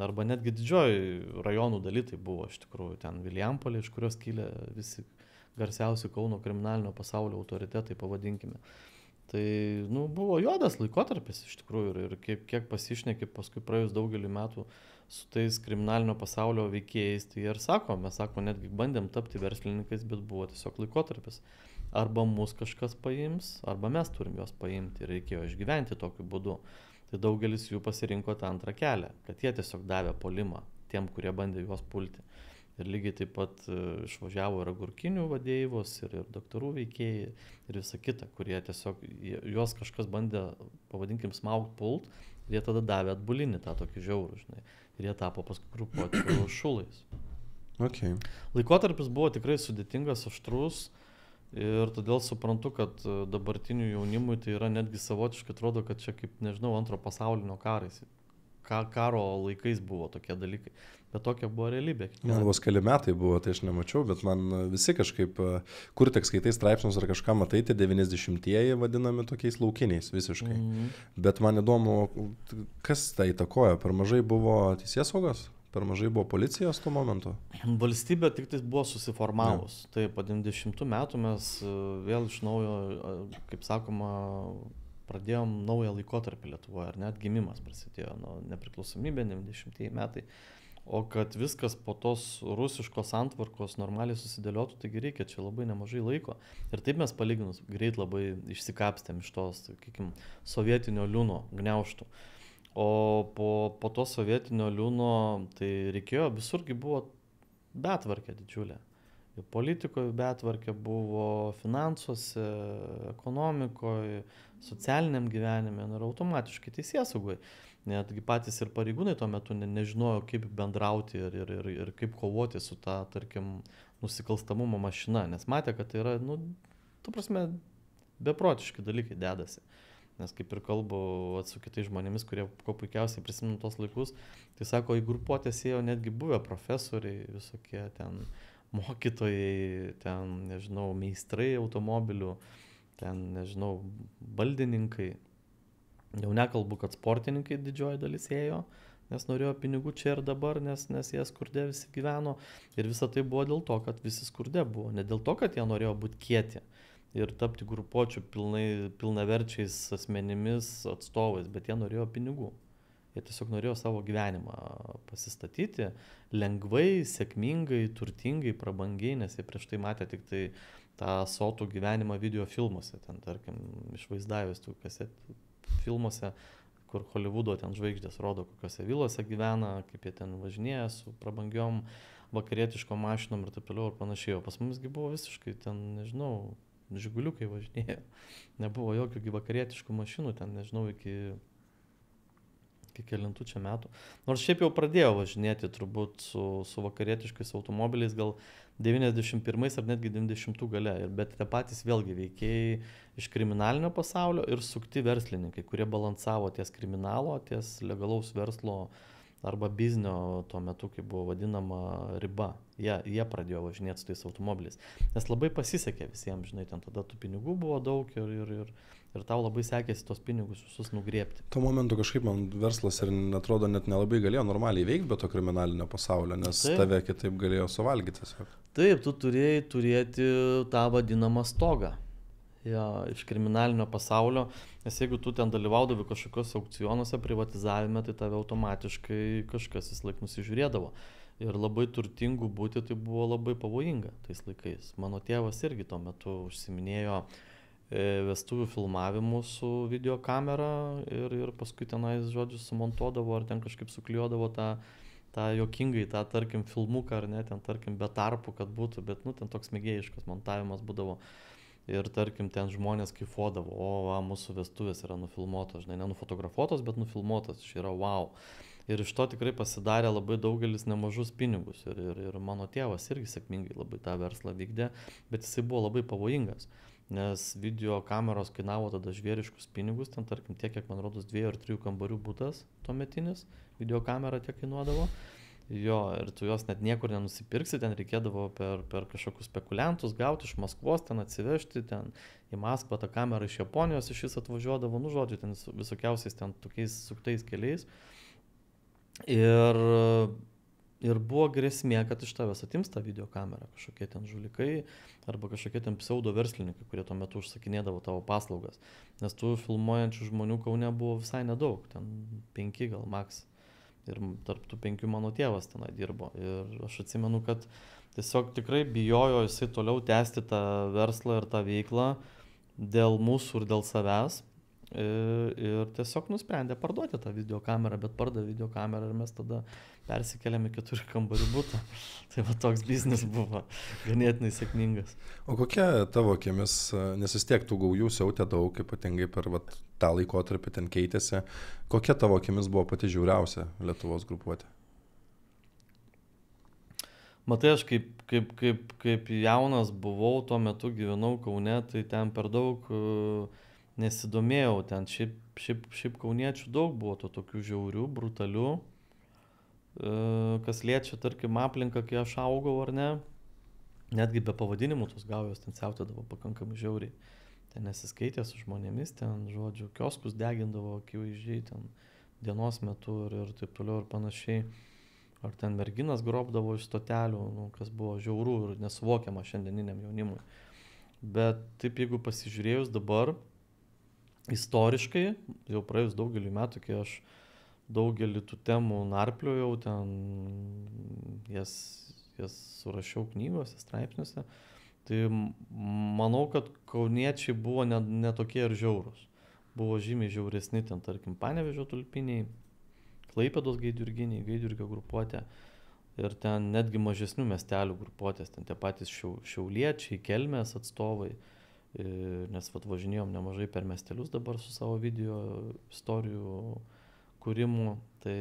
Arba netgi didžioji rajonų daly tai buvo iš tikrųjų. Ten Vilijampolė, iš kurios kilę visi garsiausi Kauno kriminalinio pasaulio autoritetai, pavadinkime. Tai, buvo juodas laikotarpis iš tikrųjų ir kiek pasišneki paskui praėjus daugelį metų su tais kriminalinio pasaulio veikėjais, tai ir mes netgi bandėm tapti verslininkais, bet buvo tiesiog laikotarpis. Arba mus kažkas paims, arba mes turim juos paimti ir reikėjo išgyventi tokiu būdu. Tai daugelis jų pasirinko tą antrą kelią, kad jie tiesiog davė puolimą tiem, kurie bandė juos pulti. Ir lygiai taip pat išvažiavo ir agurkinių vadėjivos, ir daktarų veikėjai, ir visa kita, kurie tiesiog, juos kažkas bandė, pavadinkim, smaugt pult, ir jie tada davė atbulinį tą tokį žiaurų, žinai. Ir jie tapo paskui grupuočių šulais. Okay. Laikotarpis buvo tikrai sudėtingas, aštrus, ir todėl suprantu, kad dabartinių jaunimui tai yra netgi savotiškai atrodo, kad čia kaip, nežinau, antro pasaulinio karo laikais buvo tokie dalykai. Bet tokia buvo realybė. Man vos keli metai buvo, tai aš nemačiau, bet man visi kažkaip, kur tik skaitai straipsnius ar kažką matai, tai 90-ieji vadinami tokiais laukiniais visiškai. Bet man įdomu, kas tai įtakojo? Per mažai buvo teisėsaugos? Per mažai buvo policijos tuo momentu? Valstybė tik tai buvo susiformavus. Tai po 90 metų mes vėl iš naujo, kaip sakoma, pradėjom naują laikotarpį Lietuvoje, ar net gimimas prasidėjo nuo nepriklausomybė, 90 metai. O kad viskas po tos rusiškos santvarkos normaliai susidėliotų, taigi reikia čia labai nemažai laiko. Ir taip mes palyginus greit labai išsikapstėm iš tos, sakykim, sovietinio liūno gniaužtų. O po to sovietinio liūno tai reikėjo, visurgi buvo betvarkė didžiulė. Ir politikoje betvarkė buvo, finansuose, ekonomikoje, socialiniam gyvenime ir automatiškai teisėsaugoje. Netgi patys ir pareigūnai tuo metu nežinojo, kaip bendrauti ir kaip kovoti su ta, tarkim, nusikalstamumo mašina, nes matė, kad tai yra, nu, tu prasme, beprotiški dalykai dedasi. Nes kaip ir kalbu su kitais žmonėmis, kurie kuo puikiausiai prisimenu tos laikus, tai sako, į grupuotės ėjo netgi buvę profesoriai, visokie ten mokytojai, ten, nežinau, meistrai automobilių, ten, nežinau, baldininkai. Jau nekalbu, kad sportininkai didžioji dalis ėjo, nes norėjo pinigų čia ir dabar, nes jie skurde visi gyveno. Ir visa tai buvo dėl to, kad visi skurde buvo. Ne dėl to, kad jie norėjo būti kieti ir tapti grupuočių pilnaverčiais asmenimis atstovais, bet jie norėjo pinigų. Jie tiesiog norėjo savo gyvenimą pasistatyti lengvai, sėkmingai, turtingai, prabangiai, nes jie prieš tai matė tik tai tą sotų gyvenimą video filmuose, ten tarkim išvaizdavęs tų kasetų filmuose, kur Hollywoodo ten žvaigždės rodo, kokiose vilose gyvena, kaip jie ten važinėja su prabangiom vakarietiškom mašinom ir taip toliau ir panašiai. O pas musgi buvo visiškai ten, nežinau, žiguliukai važinėjo. Nebuvo jokių vakarietiškų mašinų ten, nežinau, iki kelintų čia metų. Nors šiaip jau pradėjau važinėti turbūt su vakarietiškais automobiliais gal 91 ar netgi 90 gale. Bet tie patys vėlgi veikėjai iš kriminalinio pasaulio ir sukti verslininkai, kurie balansavo ties kriminalo, ties legalaus verslo arba biznio tuo metu, kai buvo vadinama riba. Jie pradėjo važinėti su tais automobiliais. Nes labai pasisekė visiems, žinai, ten tada tų pinigų buvo daug ir tau labai sekėsi tos pinigus visus nugriebti. Tuo momentu kažkaip man verslas ir atrodo net nelabai galėjo normaliai veikti be to kriminalinio pasaulio, nes tave kitaip galėjo suvalgyti tiesiog. Taip, tu turėjai turėti tą vadinamą stogą. Ja, iš kriminalinio pasaulio, nes jeigu tu ten dalyvaudavai kažkokios aukcionuose, privatizavime, tai tave automatiškai kažkas vis laik nusižiūrėdavo. Ir labai turtingų būti tai buvo labai pavojinga tais laikais. Mano tėvas irgi tuo metu užsiminėjo vestuvių filmavimų su videokamera ir paskui tenais, žodžiu, sumontuodavo ar ten kažkaip suklijuodavo tą juokingai, tą, tarkim, filmuką ar ne, ten, tarkim, be tarpų, kad būtų, bet, nu, ten toks mėgėjiškas montavimas būdavo. Ir, tarkim, ten žmonės kaifuodavo, mūsų vestuvės yra nufilmuotos, žinai, nenufotografuotos, bet nufilmuotos, čia yra wow. Ir iš to tikrai pasidarė labai daugelis nemažus pinigus. Ir mano tėvas irgi sėkmingai labai tą verslą vykdė, bet jisai buvo labai pavojingas. Nes video kameros kainavo tada žvėriškus pinigus, ten tarkim tiek, kiek man rodos 2 ar 3 kambarių butas tuometinis, video kamera tiek kainuodavo. Jo, ir tu jos net niekur nenusipirksi, ten reikėdavo per kažkokius spekuliantus gauti iš Maskvos, ten atsivežti, ten į Maskvą tą kamerą iš Japonijos iš vis atvažiuodavo, nu žodžiu, ten visokiausiais ten tokiais suktais keliais. Ir buvo grėsmė, kad iš tavęs atims tą videokamerą, kažkokie ten žulikai arba kažkokie ten pseudo verslininkai, kurie tuo metu užsakinėdavo tavo paslaugas. Nes tų filmuojančių žmonių Kaune buvo visai nedaug, ten 5 gal maks. Ir tarp tų 5 mano tėvas tenai dirbo. Ir aš atsimenu, kad tiesiog tikrai bijojo jisai toliau tęsti tą verslą ir tą veiklą dėl mūsų ir dėl savęs. Ir tiesiog nusprendė parduoti tą videokamerą, bet pardavė videokamerą ir mes tada persikėlėme 4 kambarių butą. Tai va toks biznis buvo ganėtinai sėkmingas. O kokia tavo akimis, nes vis tiek tų gaujų siautė daug, ypatingai per tą laikotarpį ten keitėsi, kokia tavo akimis buvo pati žiauriausia Lietuvos grupuotė? Matai, aš kaip jaunas buvau, tuo metu gyvenau Kaune, tai ten per daug nesidomėjau, ten šiaip kauniečių daug buvo to tokių žiaurių, brutalių, kas liečia, tarkim, aplinką, kai aš augau ar ne, netgi be pavadinimų tos gaujos ten siautėdavo pakankamai žiauriai, ten nesiskaitė su žmonėmis, ten, žodžiu, kioskus degindavo akivaizdžiai, ten dienos metu ir taip toliau ir panašiai, ar ten merginas grobdavo iš stotelių, nu, kas buvo žiaurų ir nesuvokiama šiandieniniam jaunimui. Bet taip, jeigu pasižiūrėjus dabar, istoriškai, jau praėjus daugelį metų, kai aš daugelį tų temų narpliojau, ten jas surašiau knygose, straipsniuose, tai manau, kad kauniečiai buvo ne tokie ir žiaurūs. Buvo žymiai žiauresni ten, tarkim, Panevėžio tulpiniai, Klaipėdos gaidjurginiai, gaidjurgio grupuotė. ir ten netgi mažesnių miestelių grupuotės, ten tie patys šiauliečiai, Kelmės atstovai, nes važinėjom nemažai per miestelius dabar su savo video istorijų kūrimu, tai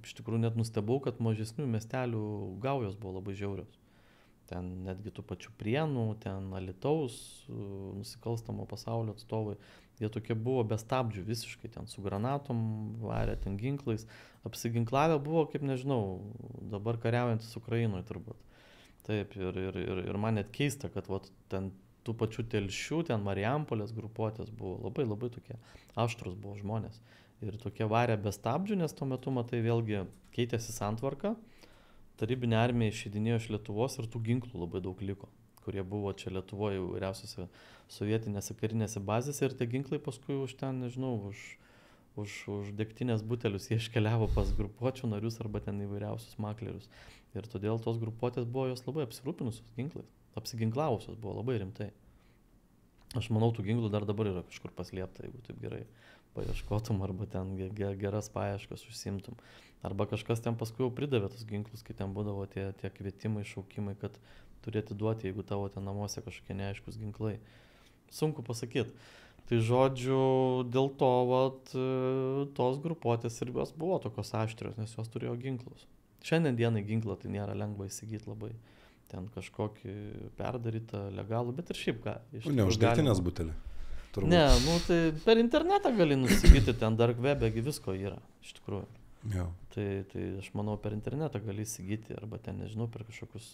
iš tikrųjų net nustebau, kad mažesnių miestelių gaujos buvo labai žiaurios. Ten netgi tų pačių Prienų, ten Alytaus, nusikalstamo pasaulio atstovai, jie tokie buvo be stabdžių visiškai, ten su granatom varė, ten ginklais, apsiginklavę buvo, kaip nežinau, dabar kariaujantis Ukrainoje turbūt. Taip, ir man net keista, kad vat, ten tų pačių Telšių, ten Marijampolės grupuotės buvo labai labai tokie aštrus buvo žmonės. Ir tokie varė be stabdžių, nes tuo metu, matai, vėlgi keitėsi santvarka, tarybinė armija išeidinėjo iš Lietuvos ir tų ginklų labai daug liko, kurie buvo čia Lietuvoje įvairiausiose sovietinėse karinėse bazėse ir tie ginklai paskui už ten, nežinau, už degtinės butelius jie iškeliavo pas grupuočių narius arba ten įvairiausius maklerius. Ir todėl tos grupuotės buvo jos labai apsirūpinusios ginklais, apsiginklavusios buvo labai rimtai. Aš manau, tų ginklų dar dabar yra kažkur paslėpta, jeigu taip gerai paieškotum arba ten geras paieškas užsimtum. Arba kažkas ten paskui jau pridavė tos ginklus, kai ten būdavo tie kvietimai, šaukimai, kad turėti duoti, jeigu tavo ten namuose kažkokie neaiškus ginklai. Sunku pasakyti. Tai žodžiu, dėl to vat, tos grupuotės ir jos buvo tokios aštrios, nes jos turėjo ginklus. Šiandien dienai ginklą tai nėra lengva įsigyti labai. Ten kažkokį perdarytą, legalų, bet ir šiaip ką. Ne už degtinės butelį. Turbūt. Ne, nu tai per internetą gali nusigyti, ten dark web'e visko yra, iš tikrųjų. Jo. Tai aš manau, per internetą gali įsigyti, arba ten, nežinau, per kažkokius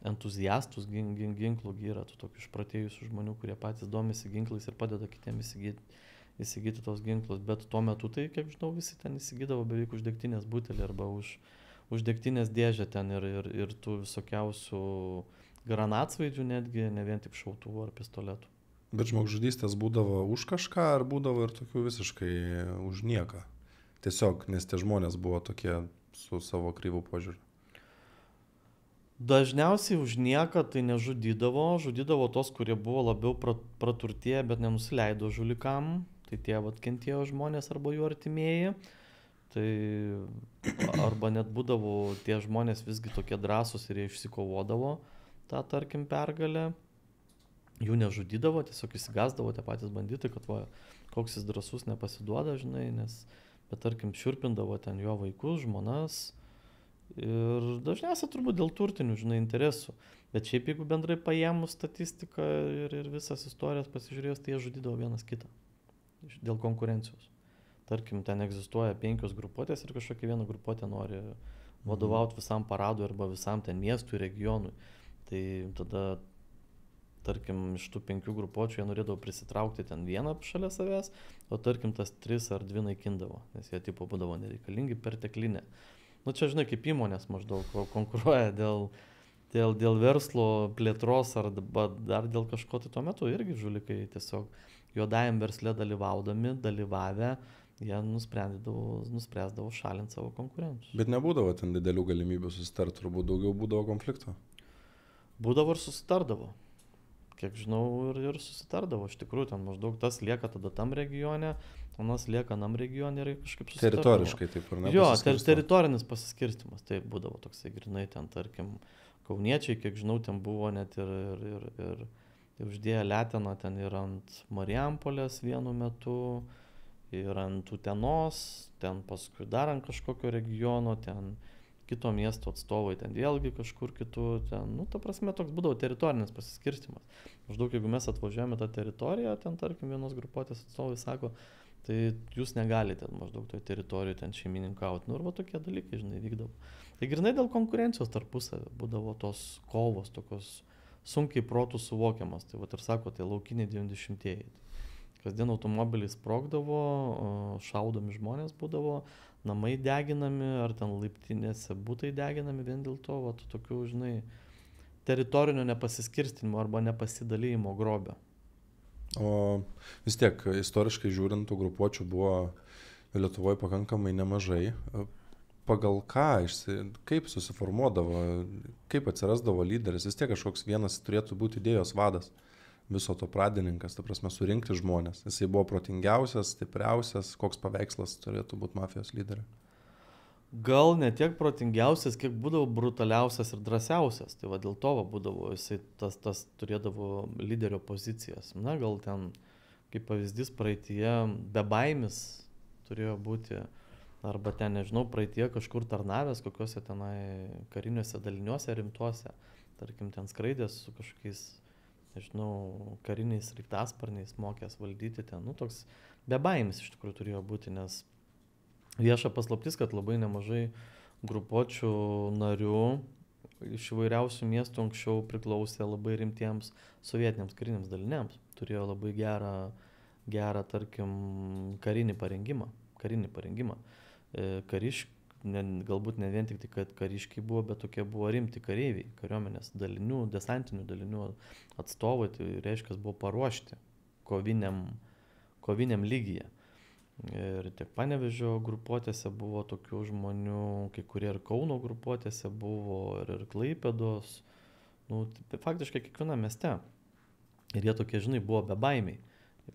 entuziastus ginklų yra, tų tokių išpratėjusių žmonių, kurie patys domisi ginklais ir padeda kitiems įsigyti tos ginklus, bet tuo metu tai, kiek žinau, visi ten įsigydavo beveik už degtinės butelį arba už degtinės dėžę ten ir tų visokiausių granatsvaidžių netgi, ne vien tik šautuvų ar pistoletų. Bet žmogžudystės būdavo už kažką ar būdavo ir tokių visiškai už nieką? Tiesiog, nes tie žmonės buvo tokie su savo kryvų požiūriu. Dažniausiai už nieką tai žudydavo tos, kurie buvo labiau praturtėję, bet nenusileido žulikam, tai tie vat kentėjo žmonės arba jų artimieji, tai arba net būdavo tie žmonės visgi tokie drąsūs ir jie išsikovodavo tą, tarkim, pergalę. Jų nežudydavo, tiesiog įsigasdavo tie patys banditai, kad va, koks jis drąsus nepasiduoda, žinai, bet tarkim šiurpindavo ten jo vaikus, žmonas ir dažniausiai turbūt dėl turtinių, žinai, interesų. Bet šiaip jeigu bendrai paėmus statistiką ir visas istorijas pasižiūrėjus, tai jie žudydavo vienas kitą dėl konkurencijos. Tarkim, ten egzistuoja 5 grupuotės ir kažkokia viena grupuotė nori vadovauti visam paradui arba visam ten miestui, regionui. Tai tada tarkim, iš tų 5 grupuočių jie norėdavo prisitraukti ten vieną šalia savęs, o tarkim, tas 3 ar 2 naikindavo, nes jie tipo būdavo nereikalingi, perteklinė. Nu čia, žinai, kaip įmonės maždaug konkuruoja dėl verslo plėtros ar dar dėl kažko, tai tuo metu irgi žulikai tiesiog juodajam versle dalyvavę, jie nuspręsdavo šalinti savo konkurentus. Bet nebūdavo ten didelių galimybių susitarti, turbūt daugiau būdavo konflikto? Būdavo ir susitardavo. Kiek žinau, ir susitardavo, iš tikrųjų, ten maždaug tas lieka tada tam regione, anas lieka nam regione ir kažkaip susitardavo. Teritoriškai taip ir ne? Jo, teritorinis pasiskirstimas, taip būdavo toksai grinai, ten tarkim, kauniečiai, kiek žinau, ten buvo net ir uždėję leteną ten ir ant Marijampolės vienu metu, ir ant Utenos, ten paskui dar ant kažkokio regiono, ten kito miesto atstovai, ten vėlgi kažkur kitur, ten, nu, ta prasme, toks būdavo teritorinis pasiskirstimas. Maždaug, jeigu mes atvažiuojame tą teritoriją, ten, tarkim, vienos grupuotės atstovai sako, tai jūs negalite maždaug toje teritorijoje ten šeimininkauti. Nu, ir va tokie dalykai, žinai, vykdavo. Tai grinai dėl konkurencijos tarpusavio būdavo tos kovos, tokios sunkiai protų suvokiamas. Tai va ir sako, tai laukiniai 90-ieji. Kasdien automobiliai sprogdavo, šaudomi žmonės būdavo, namai deginami, ar ten laiptinėse būtai deginami vien dėl to, va, tokių, žinai, teritorinio nepasiskirstinimo arba nepasidalymo grobio. O vis tiek, istoriškai žiūrint, tų grupuočių buvo Lietuvoje pakankamai nemažai. Pagal ką, kaip susiformuodavo, kaip atsirasdavo lyderis, vis tiek kažkoks vienas turėtų būti idėjos vadas, viso to pradininkas, ta prasme, surinkti žmonės. Jisai buvo protingiausias, stipriausias, koks paveikslas turėtų būti mafijos lyderio? gal ne tiek protingiausias, kiek būdavo brutaliausias ir drąsiausias. Tai va dėl to va, būdavo jisai tas turėdavo lyderio pozicijas. Na, gal ten, kaip pavyzdys, praeitie bebaimis turėjo būti, arba ten, nežinau, praeitie kažkur tarnavęs, kokiuose tenai kariniuose daliniuose rimtuose. Tarkim, ten skraidės su kažkokiais, nežinau, kariniais sraigtasparniais, mokęs valdyti ten. Nu, toks bebaimis iš tikrųjų turėjo būti, nes vieša paslaptis, kad labai nemažai grupuočių narių iš įvairiausių miestų anksčiau priklausė labai rimtiems sovietiniams kariniams daliniams. Turėjo labai gerą tarkim, karinį parengimą. Galbūt ne vien tik tai, kad kariškiai buvo, bet tokie buvo rimti kareiviai, kariuomenės dalinių, desantinių dalinių atstovai, tai reiškia, buvo paruošti koviniam lygyje. Ir tiek Panevėžio grupuotėse buvo tokių žmonių, kai kurie ir Kauno grupuotėse buvo, ir Klaipėdos, nu, faktiškai kiekviename mieste. Ir jie tokie, žinai, buvo bebaimiai,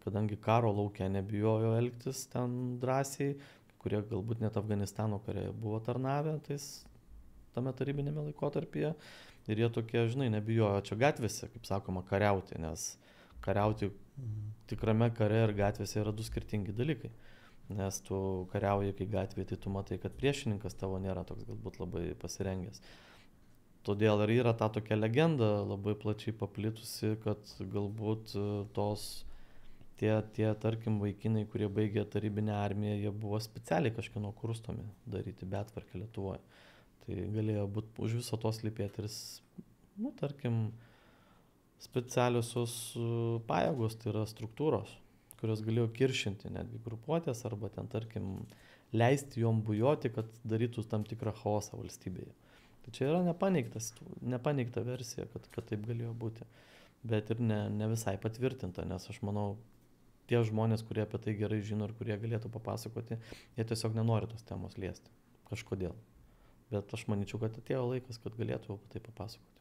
kadangi karo laukia nebijojo elgtis ten drąsiai, kurie galbūt net Afganistano kare buvo tarnavę tame tarybinėme laikotarpyje. Ir jie tokie, žinai, nebijojo čia gatvėse, kaip sakoma, kariauti, nes kariauti tikrame kare ir gatvėse yra du skirtingi dalykai. Nes tu kariauji, kai gatvėje, tai tu matai, kad priešininkas tavo nėra toks galbūt labai pasirengęs. Todėl ir yra ta tokia legenda labai plačiai paplitusi, kad galbūt tie tarkim vaikinai, kurie baigė tarybinę armiją, jie buvo specialiai kažkieno kurstomi daryti betvarkę Lietuvoje. Tai galėjo būti už viso to slypėti ir, nu, tarkim, specialiosios pajėgos, tai yra struktūros, kurios galėjo kiršinti netgi grupuotės arba ten, tarkim, leisti jom bujoti, kad darytų tam tikrą chaosą valstybėje. Tai čia yra nepaneigta versija, kad taip galėjo būti, bet ir ne visai patvirtinta, nes aš manau, tie žmonės, kurie apie tai gerai žino ir kurie galėtų papasakoti, jie tiesiog nenori tos temos liesti kažkodėl. Bet aš manyčiau, kad atėjo laikas, kad galėtų apie tai papasakoti.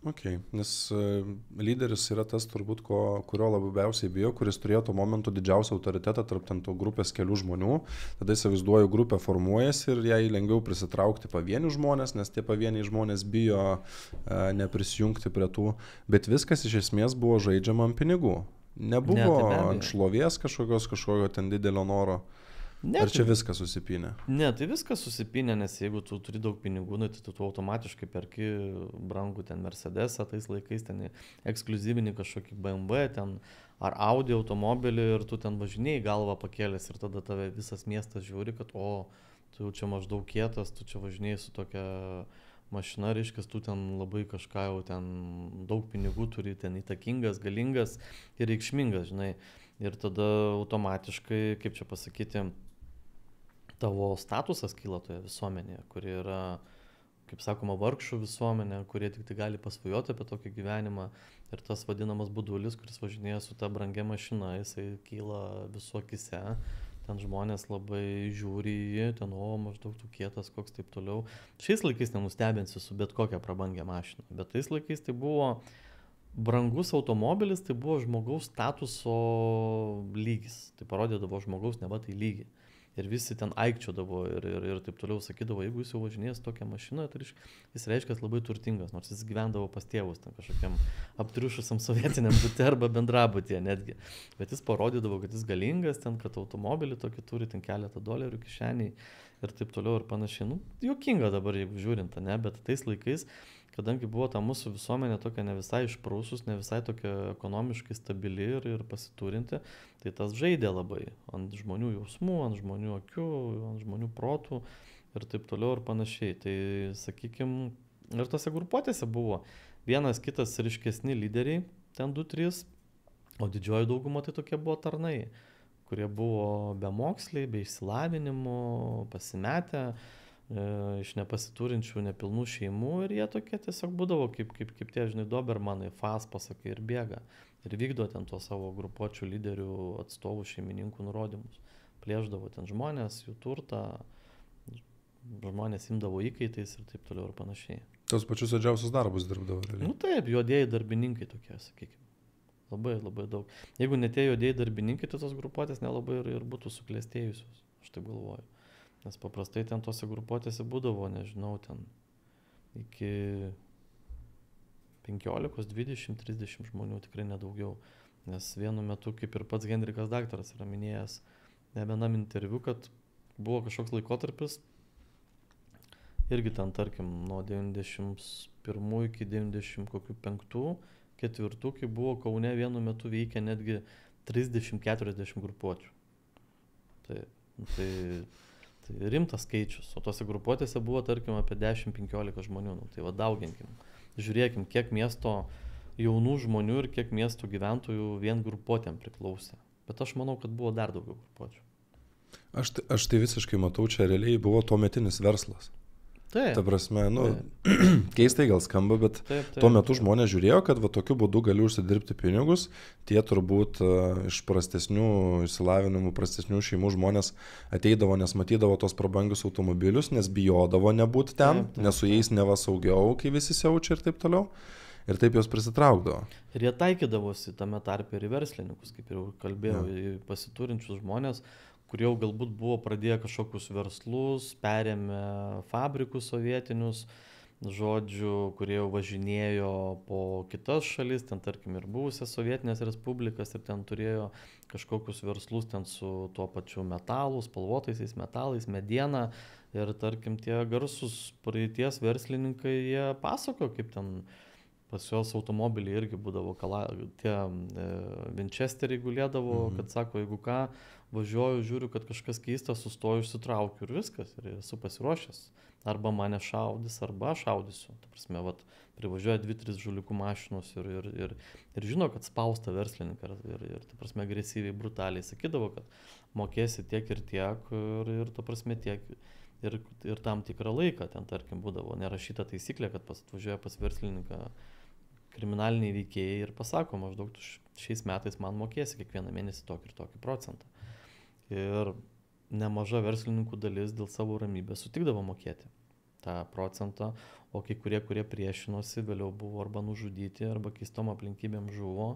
Ok, nes lyderis yra tas turbūt, kurio labiausiai bijo, kuris turėjo tuo momentu didžiausią autoritetą tarp ten to grupės kelių žmonių. Tada įsivaizduoju, grupė formuojasi ir jai lengviau prisitraukti pavienių žmonės, nes tie pavieniai žmonės bijo neprisijungti prie tų. Bet viskas iš esmės buvo žaidžiama ant pinigų. Nebuvo ant šlovės kažkokio ten didelio noro. Ar čia viskas susipynė? Ne, tai viskas susipynė, nes jeigu tu turi daug pinigų, tai tu automatiškai perki brangų ten Mercedesą, tais laikais ten ekskliuzyvinį kažkokį BMW ten, ar Audi automobilį ir tu ten važinėjai galvą pakėlęs ir tada tave visas miestas žiūri, kad tu jau čia maždaug kietas, tu čia važinėjai su tokia mašina, reiškia, tu ten labai kažką jau ten daug pinigų turi, ten įtakingas, galingas ir reikšmingas, žinai. Ir tada automatiškai, kaip čia pasakyti, tavo statusas kyla toje visuomenėje, kuri yra, kaip sakoma, vargšų visuomenė, kurie tik tai gali pasvajoti apie tokį gyvenimą. Ir tas vadinamas budulis, kuris važinėja su ta brangia mašina, jisai kyla visų akise. Ten žmonės labai žiūri į jį, ten, maždaug tu kietas, koks taip toliau. Šiais laikais nenustebinsi su bet kokią prabangią mašiną, bet tais laikais tai buvo brangus automobilis, tai buvo žmogaus statuso lygis. Tai parodydavo žmogaus neva tai lygį. Ir visi ten aikčiodavo ir taip toliau sakydavo, jeigu jis jau važinės tokią mašiną, tai jis reiškia labai turtingas, nors jis gyvendavo pas tėvus, ten kažkokiam aptriušusiam sovietiniam bute arba bendrabutyje netgi. Bet jis parodydavo, kad jis galingas, ten, kad automobilį tokį turi, ten keletą dolerių kišeniai ir taip toliau ir panašiai. Nu, juokinga dabar, jeigu žiūrint, ne, bet tais laikais, kadangi buvo ta mūsų visuomenė tokia ne visai išprūsus, ne visai tokia ekonomiškai stabili ir pasiturinti, tai tas žaidė labai ant žmonių jausmų, ant žmonių akių, ant žmonių protų ir taip toliau ir panašiai. Tai, sakykime, ir tose grupuotėse buvo vienas kitas ryškesni lyderiai, ten 2-3, o didžioji dauguma tai tokie buvo tarnai, kurie buvo bemoksliai, be išsilavinimo, pasimetę, iš nepasiturinčių, nepilnų šeimų ir jie tokie tiesiog būdavo kaip tie, žinai, dobermanai, fas pasakai ir bėga ir vykdo ten to savo grupuočių lyderių atstovų šeimininkų nurodymus. Plėždavo ten žmonės, jų turtą, žmonės imdavo įkaitais ir taip toliau ir panašiai. Tos pačius didžiausius darbus dirbdavo. Nu taip, juodieji darbininkai tokie, sakykime. Labai, labai daug. Jeigu ne tie juodieji darbininkai, tai tos grupuotės nelabai ir būtų suklestėjusios, aš taip galvoju. Nes paprastai ten tose grupuotėse būdavo, nežinau, ten iki 15, 20, 30 žmonių, tikrai nedaugiau. Nes vienu metu, kaip ir pats Henrikas daktaras yra minėjęs ne vienam interviu, kad buvo kažkoks laikotarpis, irgi ten, tarkim, nuo 91 iki 95, 4, kai buvo Kaune vienu metu veikia netgi 30-40 grupuočių. Tai rimtas skaičius, o tose grupuotėse buvo, tarkim, apie 10-15 žmonių. Tai va, dauginkim. Žiūrėkim, kiek miesto jaunų žmonių ir kiek miesto gyventojų vien grupuotėm priklausė. Bet aš manau, kad buvo dar daugiau grupuočių. Aš tai visiškai matau, čia realiai buvo tuometinis verslas. Taip. Ta prasme, keistai gal skamba, bet tuo metu žmonės žiūrėjo, kad va tokiu būdu gali užsidirbti pinigus. Tie turbūt iš prastesnių išsilavinimų, prastesnių šeimų žmonės ateidavo, nes matydavo tos prabangius automobilius, nes bijodavo nebūti ten, nes su jais neva saugiau, kai visi siaučia ir taip toliau. Ir taip jos prisitraukdavo. Ir jie taikydavosi tame tarpe ir į verslininkus, kaip jau kalbėjau, į pasiturinčius žmonės, kurie jau galbūt buvo pradėję kažkokius verslus, perėmė fabrikus sovietinius, žodžiu, kurie jau važinėjo po kitas šalis, ten tarkim ir buvusias sovietinės respublikas ir ten turėjo kažkokius verslus ten su tuo pačiu metalu, spalvotaisiais metalais, mediena ir tarkim tie garsus praeities verslininkai, jie pasako, kaip ten pas juos automobiliai irgi būdavo, tie Winchesteriai gulėdavo, kad sako, jeigu ką, važiuoju, žiūriu, kad kažkas keistas, sustoju, išsitraukiu ir viskas, ir esu pasiruošęs. Arba mane šaudys, arba aš šaudysiu. Ta prasme, vat, privažiuoja 2-3 žulikų mašinos ir žino, kad spausta verslininką ir ta prasme, agresyviai, brutaliai sakydavo, kad mokėsi tiek ir tiek ir ta prasme tiek. Ir tam tikrą laiką ten, tarkim, būdavo nerašyta taisyklė, kad atvažiuoja pas verslininką kriminaliniai veikėjai ir pasako, maždaug tu šiais metais man mokėsi kiekvieną mėnesį tokį ir tokį procentą. Ir nemaža verslininkų dalis dėl savo ramybės sutikdavo mokėti tą procentą, o kai kurie priešinosi, vėliau buvo arba nužudyti, arba keistom aplinkybėm žuvo,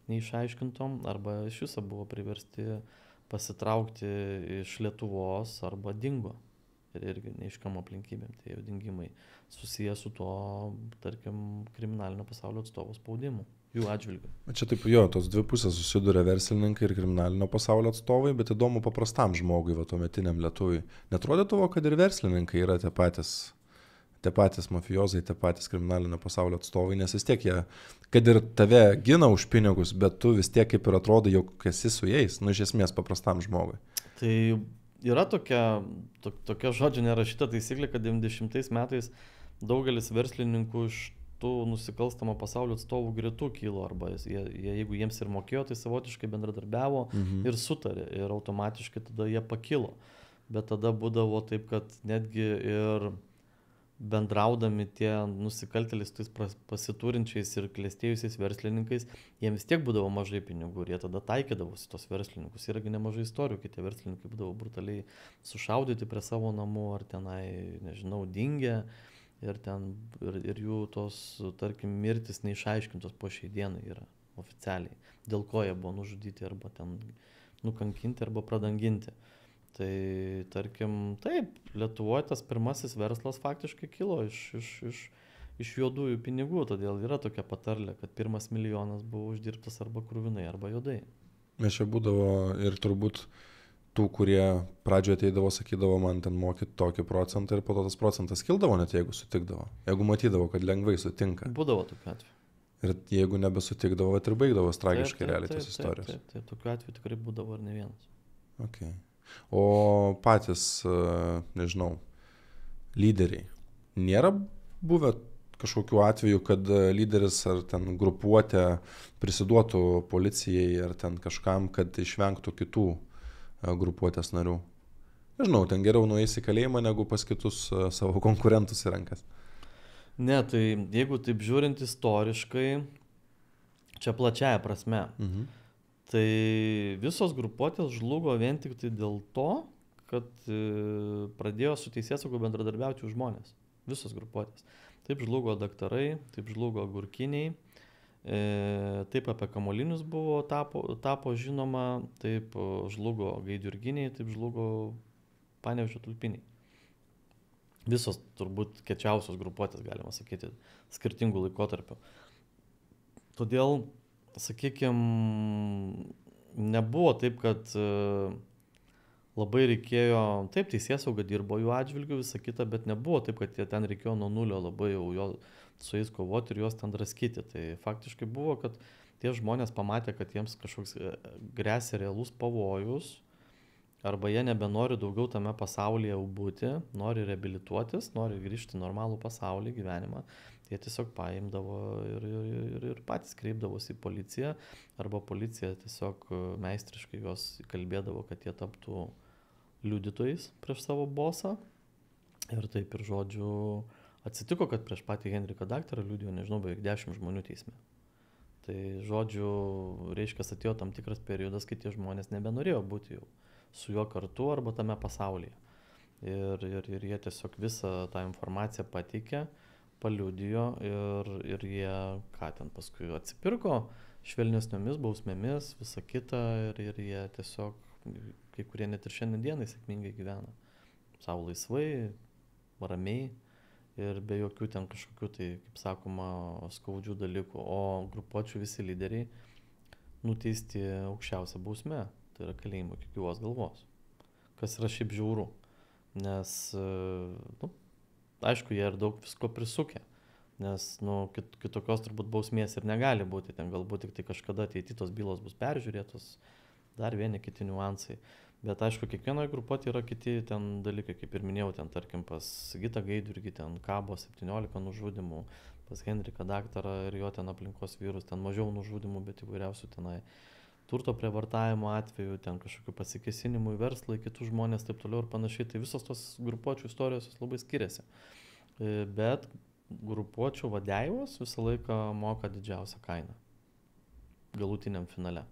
neišaiškintom, arba iš viso buvo priversti pasitraukti iš Lietuvos arba dingo. Ir irgi neiškiom aplinkybėm, tai jau dingimai susiję su to, tarkim, kriminalinio pasaulio atstovų spaudimu, jų atžvilgiu. Čia taip jo, tos dvi pusės susiduria verslininkai ir kriminalinio pasaulio atstovai, bet įdomu paprastam žmogui, va tuometiniam lietuviui. Netrodytų, kad ir verslininkai yra tie patys mafijozai, tie patys kriminalinio pasaulio atstovai, nes vis tiek jie, kad ir tave gina už pinigus, bet tu vis tiek kaip ir atrodo, jog esi su jais, iš esmės paprastam žmogui. Tai yra tokia žodžio nerašyta taisyklė, kad 90 metais daugelis verslininkų iš tų nusikalstamo pasaulio atstovų gretų kilo, arba jeigu jiems ir mokėjo, tai savotiškai bendradarbiavo ir sutarė ir automatiškai tada jie pakilo. Bet tada būdavo taip, kad netgi ir bendraudami tie nusikaltėliai su tais pasiturinčiais ir klestėjusiais verslininkais, jiems vis tiek būdavo mažai pinigų ir jie tada taikydavosi tos verslininkus. Yragi nemažai istorijų, kai tie verslininkai būdavo brutaliai sušaudyti prie savo namų ar tenai, nežinau, dingę ir jų tos, tarkim, mirtis neišaiškintos po šiai dienai yra oficialiai, dėl ko jie buvo nužudyti arba ten nukankinti arba pradanginti. Tai, tarkim, taip, Lietuvoje tas pirmasis verslas faktiškai kilo iš juodųjų pinigų, todėl yra tokia patarlė, kad pirmas milijonas buvo uždirbtas arba kruvinai, arba juodai. Mes čia būdavo ir turbūt tų, kurie pradžioje ateidavo, sakydavo, man ten mokyti tokį procentą ir po to tas procentas kildavo, net jeigu sutikdavo, jeigu matydavo, kad lengvai sutinka. Būdavo tokiu atveju. Ir jeigu nebesutikdavo, ir baigdavo tragiškai realiai tos istorijos. Taip, tokiu atveju tikrai būdavo ir ne vienas. Okay. O patys, nežinau, lyderiai, nėra buvę kažkokiu atveju, kad lyderis ar ten grupuotė prisiduotų policijai ar ten kažkam, kad išvengtų kitų grupuotės narių? Nežinau, ten geriau nueis į kalėjimą, negu pas kitus savo konkurentus į rankas. Ne, tai jeigu taip žiūrint istoriškai, čia plačiaja prasme, tai visos grupuotės žlugo vien tik tai dėl to, kad pradėjo su teisėsauga bendradarbiauti žmonės. Visos grupuotės. Taip žlugo daktarai, taip žlugo agurkiniai, taip apie kamuolinius tapo žinoma, taip žlugo gaidjurginiai, taip žlugo Panevėžio Tulpiniai. Visos turbūt kečiausios grupuotės, galima sakyti, skirtingų laikotarpių. Todėl, sakykime, nebuvo taip, kad labai reikėjo, taip, teisėsauga dirbo jų atžvilgių, visą kitą, bet nebuvo taip, kad jie ten reikėjo nuo nulio labai jau su jais kovoti ir juos ten draskyti. Tai faktiškai buvo, kad tie žmonės pamatė, kad jiems kažkoks gresia realus pavojus, arba jie nebenori daugiau tame pasaulyje būti, nori reabilituotis, nori grįžti į normalų pasaulį, gyvenimą. Jie tiesiog paimdavo ir patys kreipdavosi į policiją, arba policija tiesiog meistriškai juos kalbėdavo, kad jie taptų liudytojais prieš savo bosą. Ir taip ir žodžiu atsitiko, kad prieš patį Henriką daktarą liudijo, nežinau, beveik 10 žmonių teisme. Tai žodžiu, reiškia, atėjo tam tikras periodas, kai tie žmonės nebenorėjo būti jau su juo kartu arba tame pasaulyje. Ir jie tiesiog visą tą informaciją pateikė, paliudijo ir jie, ką ten paskui atsipirko švelnesniomis bausmėmis, visą kitą ir jie tiesiog, kai kurie net ir šiandien dienai sėkmingai gyvena. Savo laisvai, ramiai ir be jokių ten kažkokių tai, kaip sakoma, skaudžių dalykų. O grupuočių visi lyderiai nuteisti aukščiausią bausmę, tai yra kalėjimo iki gyvos galvos. Kas yra šiaip žiauru, nes, aišku, jie ir daug visko prisukė, nes kitokios turbūt bausmės ir negali būti, ten galbūt tik tai kažkada ateity tos bylos bus peržiūrėtos, dar vieni kiti niuansai. Bet aišku, kiekvienoje grupuotėje yra kiti ten dalykai, kaip ir minėjau, ten tarkim pas Sigitą Gaidjurgį ten kabo 17 nužudimų, pas Henriką daktarą ir jo ten aplinkos vyrus, ten mažiau nužudimų, bet įvairiausių tenai turto prievartavimo atveju, ten kažkokių pasikėsinimų į verslą, kitus žmonės, taip toliau ir panašiai. Tai visos tos grupuočių istorijos labai skiriasi. Bet grupuočių vadeivos visą laiką moka didžiausią kainą galutiniam finale.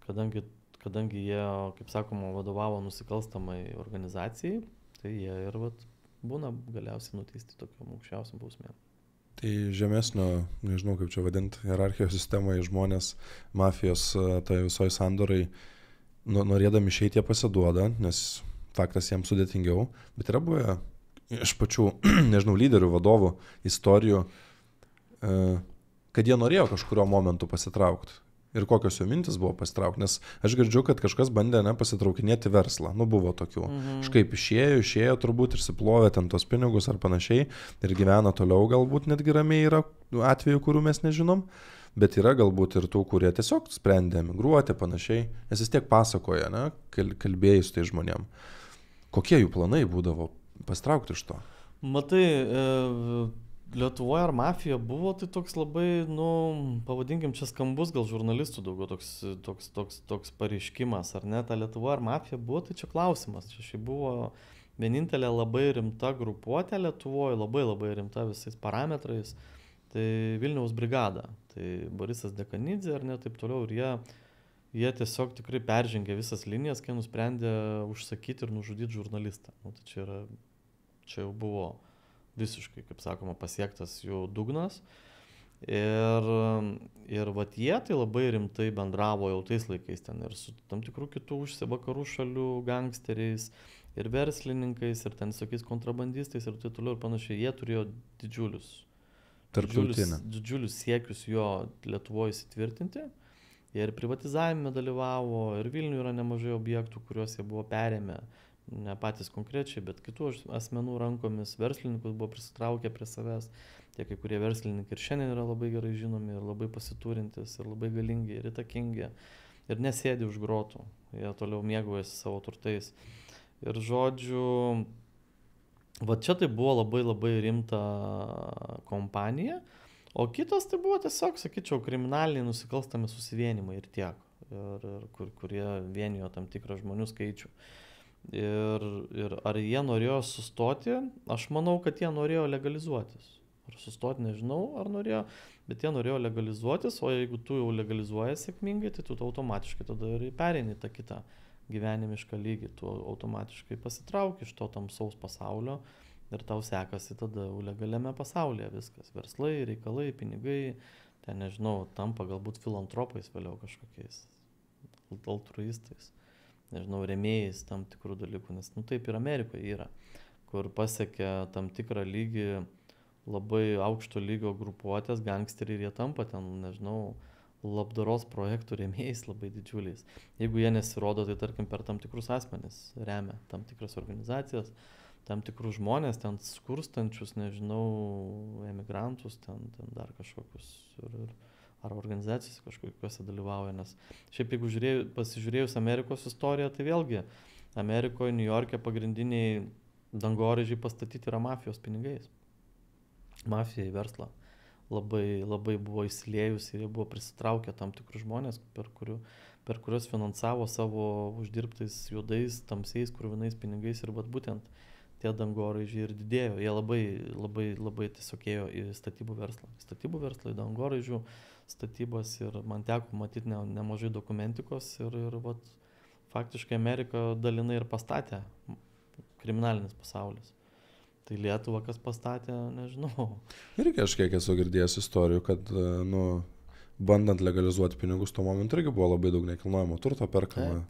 Kadangi jie, kaip sakoma, vadovavo nusikalstamai organizacijai, tai jie ir būna galiausiai nuteisti tokiam aukščiausiam bausmėm. Tai žemesnio, nežinau kaip čia vadinti, hierarchijos sistemoje žmonės, mafijos, tai visoji sandorai, norėdami išeiti jie pasiduoda, nes faktas jiems sudėtingiau, bet yra buvę iš pačių, nežinau, lyderių, vadovų, istorijų, kad jie norėjo kažkurio momentu pasitraukti. Ir kokios jo mintis buvo pasitraukti, nes aš girdžiu, kad kažkas bandė pasitraukinėti verslą, buvo tokių. Kažkaip išėjo turbūt ir siplovė ten tos pinigus ar panašiai ir gyvena toliau, galbūt netgi ramiai yra atvejų, kurių mes nežinom, bet yra galbūt ir tų, kurie tiesiog sprendė emigruoti panašiai, nes vis tiek pasakoja, kalbėjus tai žmonėm. Kokie jų planai būdavo pasitraukti iš to? Matai, Lietuvoje ar mafija buvo, tai toks labai, pavadinkim, čia skambus gal žurnalistų daugiau toks pareiškimas, ar ne, ta Lietuvoje ar mafija buvo, tai čia klausimas. Čia šiaip buvo vienintelė labai rimta grupuotė Lietuvoje, labai rimta visais parametrais, tai Vilniaus brigada, tai Borisas Dekanidze ar ne, taip toliau, ir jie tiesiog tikrai peržengė visas linijas, kai nusprendė užsakyti ir nužudyti žurnalistą. Tai čia jau buvo visiškai, kaip sakoma, pasiektas jų dugnas. Ir jie tai labai rimtai bendravo jau tais laikais ten ir su tam tikrų kitų vakarų šalių gangsteriais ir verslininkais ir ten visokiais kontrabandistais ir taip toliau ir panašiai. Jie turėjo didžiulius siekius jo Lietuvoje įsitvirtinti. Jie ir privatizavime dalyvavo, ir Vilniuje yra nemažai objektų, kuriuos jie buvo perėmę. Ne patys konkrečiai, bet kitų asmenų rankomis, verslininkus buvo prisitraukę prie savęs. Tie kai kurie verslininkai ir šiandien yra labai gerai žinomi, ir labai pasiturintis, ir labai galingi, ir įtakingi, ir nesėdi už grotų. Jie toliau mėgaujasi savo turtais. Ir žodžiu, čia tai buvo labai rimta kompanija, o kitas tai buvo tiesiog, sakyčiau, kriminaliniai nusikalstami susivienimai ir tiek, kurie vienijo tam tikrą žmonių skaičių. Ir ar jie norėjo sustoti? Aš manau, kad jie norėjo legalizuotis. Ar sustoti nežinau, ar norėjo, bet jie norėjo legalizuotis, o jeigu tu jau legalizuoji sėkmingai, tai tu automatiškai tada ir pereini tą kitą gyvenimišką lygį, tu automatiškai pasitrauki iš to tamsaus pasaulio ir tau sekasi tada legaliame pasaulyje viskas. Verslai, reikalai, pinigai, ten nežinau, tampa galbūt filantropais vėliau kažkokiais altruistais. nežinau, rėmėjais tam tikrų dalykų, nes, nu, taip ir Amerikoje yra, kur pasiekia tam tikrą lygį, labai aukšto lygio grupuotės, gangsteriai ir jie tampa ten, nežinau, labdaros projektų rėmėjais labai didžiuliais. Jeigu jie nesirodo, tai tarkim per tam tikrus asmenis remia tam tikras organizacijas, tam tikrus žmonės, ten skurstančius, nežinau, emigrantus, ten dar kažkokius, ar organizacijos kažkokiuose dalyvauja, nes šiaip jeigu pasižiūrėjus Amerikos istoriją, tai vėlgi Amerikoje, New York'e pagrindiniai dangoraižiai pastatyti yra mafijos pinigais. Mafija į verslą labai buvo įsiliejus ir jie buvo prisitraukę tam tikrus žmonės, per kuriuos finansavo savo uždirbtais juodais, tamsiais, krūvinais pinigais ir būtent tie dangoraižiai ir didėjo. Jie labai tiesiog ėjo į statybų verslą. Statybų verslą, į dangoraižių statybas ir man teko matyti nemažai dokumentikos ir faktiškai Ameriką dalinai ir pastatė kriminalinis pasaulis. Tai Lietuva kas pastatė, nežinau. Irgi aš kiek esu girdėjęs istorijų, kad, bandant legalizuoti pinigus tuo momentu irgi buvo labai daug nekilnojamo turto perkama,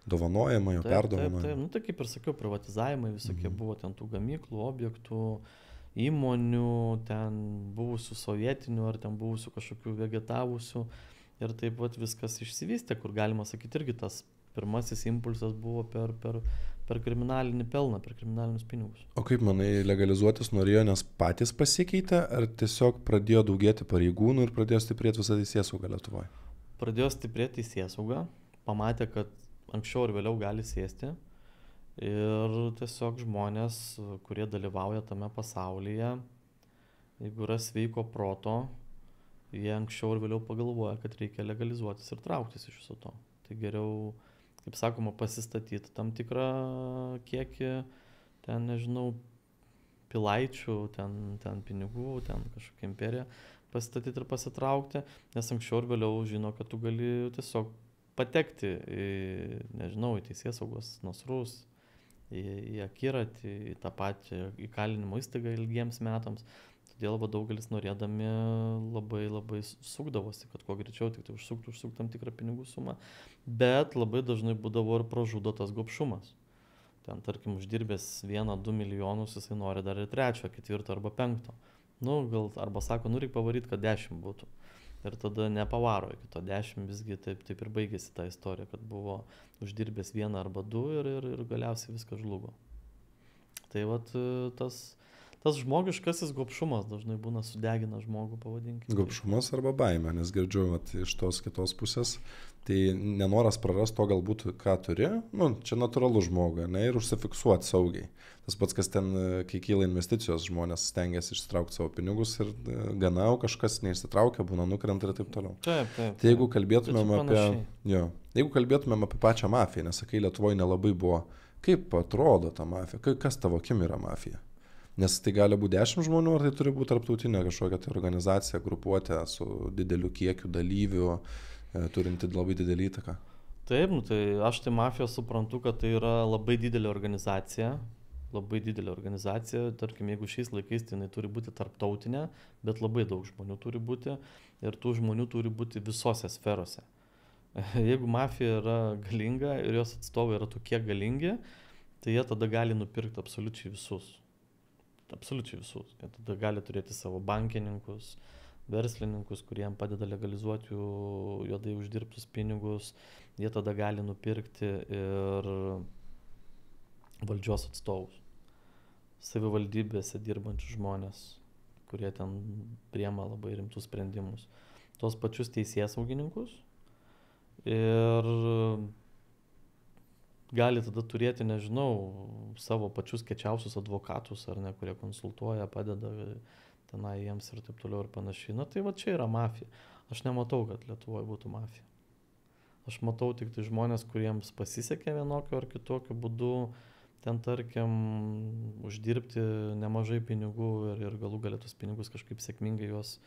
dovanojama, jo perdovanojama. Taip, nu tai kaip ir sakiau, privatizavimai visokie buvo ten tų gamyklų, objektų, įmonių, ten buvusių sovietinių ar ten buvusių kažkokių vegetavusių ir taip viskas išsivystė, kur galima sakyti irgi tas pirmasis impulsas buvo per kriminalinį pelną, per kriminalinius pinigus. O kaip manai, legalizuotis norėjo, nes patys pasikeitė, ar tiesiog pradėjo daugėti pareigūnų ir pradėjo stiprėti visą teisėsaugą Lietuvoje? Pradėjo stiprėti teisėsaugą, pamatė, kad anksčiau ir vėliau gali sėsti ir tiesiog žmonės, kurie dalyvauja tame pasaulyje, jeigu yra sveiko proto, jie anksčiau ir vėliau pagalvoja, kad reikia legalizuotis ir trauktis iš viso to. Tai geriau, kaip sakoma, pasistatyti tam tikrą kiekį, ten, nežinau, pilaičių, ten pinigų, ten kažkokią imperiją pasistatyti ir pasitraukti, nes anksčiau ir vėliau žino, kad tu gali tiesiog patekti į, nežinau, į teisėsaugos nasrus, į akiratį, į tą patį įkalinimo įstaigą ilgiems metams. Todėl daugelis norėdami labai sukdavosi, kad kuo greičiau tik tai užsukti tam tikrą pinigų sumą, bet labai dažnai būdavo ir pražudo tas gobšumas. Ten, tarkim, uždirbęs 1-2 milijonus, jisai nori dar ir 3, 4 arba 5. Nu, gal, arba sako, reikia pavaryti, kad 10 būtų. Ir tada nepavaro iki to 10, visgi taip ir baigėsi ta istorija, kad buvo uždirbęs 1 arba 2 ir galiausiai viskas žlugo. Tai tas žmogiškasis gobšumas dažnai būna sudegina žmogų, pavadinkime. Gobšumas arba baimė, nes girdžiu iš tos kitos pusės, tai nenoras prarasti to galbūt, ką turi, čia natūralu žmogui, ir užsifiksuoti saugiai. Tas pats, kas ten, kai kyla investicijos, žmonės stengiasi išsitraukti savo pinigus ir ganau, kažkas neišsitraukia, būna nukrenta ir taip toliau. Taip. Tai jeigu kalbėtumėm apie pačią mafiją, nes sakai, Lietuvoje nelabai buvo, kaip atrodo ta mafija, kas tavo akim yra mafija? Nes tai gali būti 10 žmonių, ar tai turi būti tarptautinė kažkokia tai organizacija, grupuotė su dideliu kiekiu dalyvių, turinti labai didelį įtaką? Taip, tai aš tai mafijos suprantu, kad tai yra labai didelė organizacija, tarkim, jeigu šiais laikais tai jinai turi būti tarptautinė, bet labai daug žmonių turi būti ir tų žmonių turi būti visose sferose. Jeigu mafija yra galinga ir jos atstovai yra tokie galingi, tai jie tada gali nupirkti absoliučiai visus. Jie tada gali turėti savo bankininkus, verslininkus, kuriem padeda legalizuoti jų juodai uždirbtus pinigus. Jie tada gali nupirkti ir valdžios atstovus, savivaldybėse dirbančius žmonės, kurie ten priema labai rimtus sprendimus. Tos pačius teisėsaugininkus ir gali tada turėti, nežinau, savo pačius kečiausius advokatus, ar ne, kurie konsultuoja, padeda tenai jiems ir taip toliau ir panašiai. Tai čia yra mafija. Aš nematau, kad Lietuvoje būtų mafija. Aš matau tik tai žmonės, kuriems pasisekė vienokiu ar kitokiu būdu, ten tarkim, uždirbti nemažai pinigų ir galų galia tus pinigus kažkaip sėkmingai juos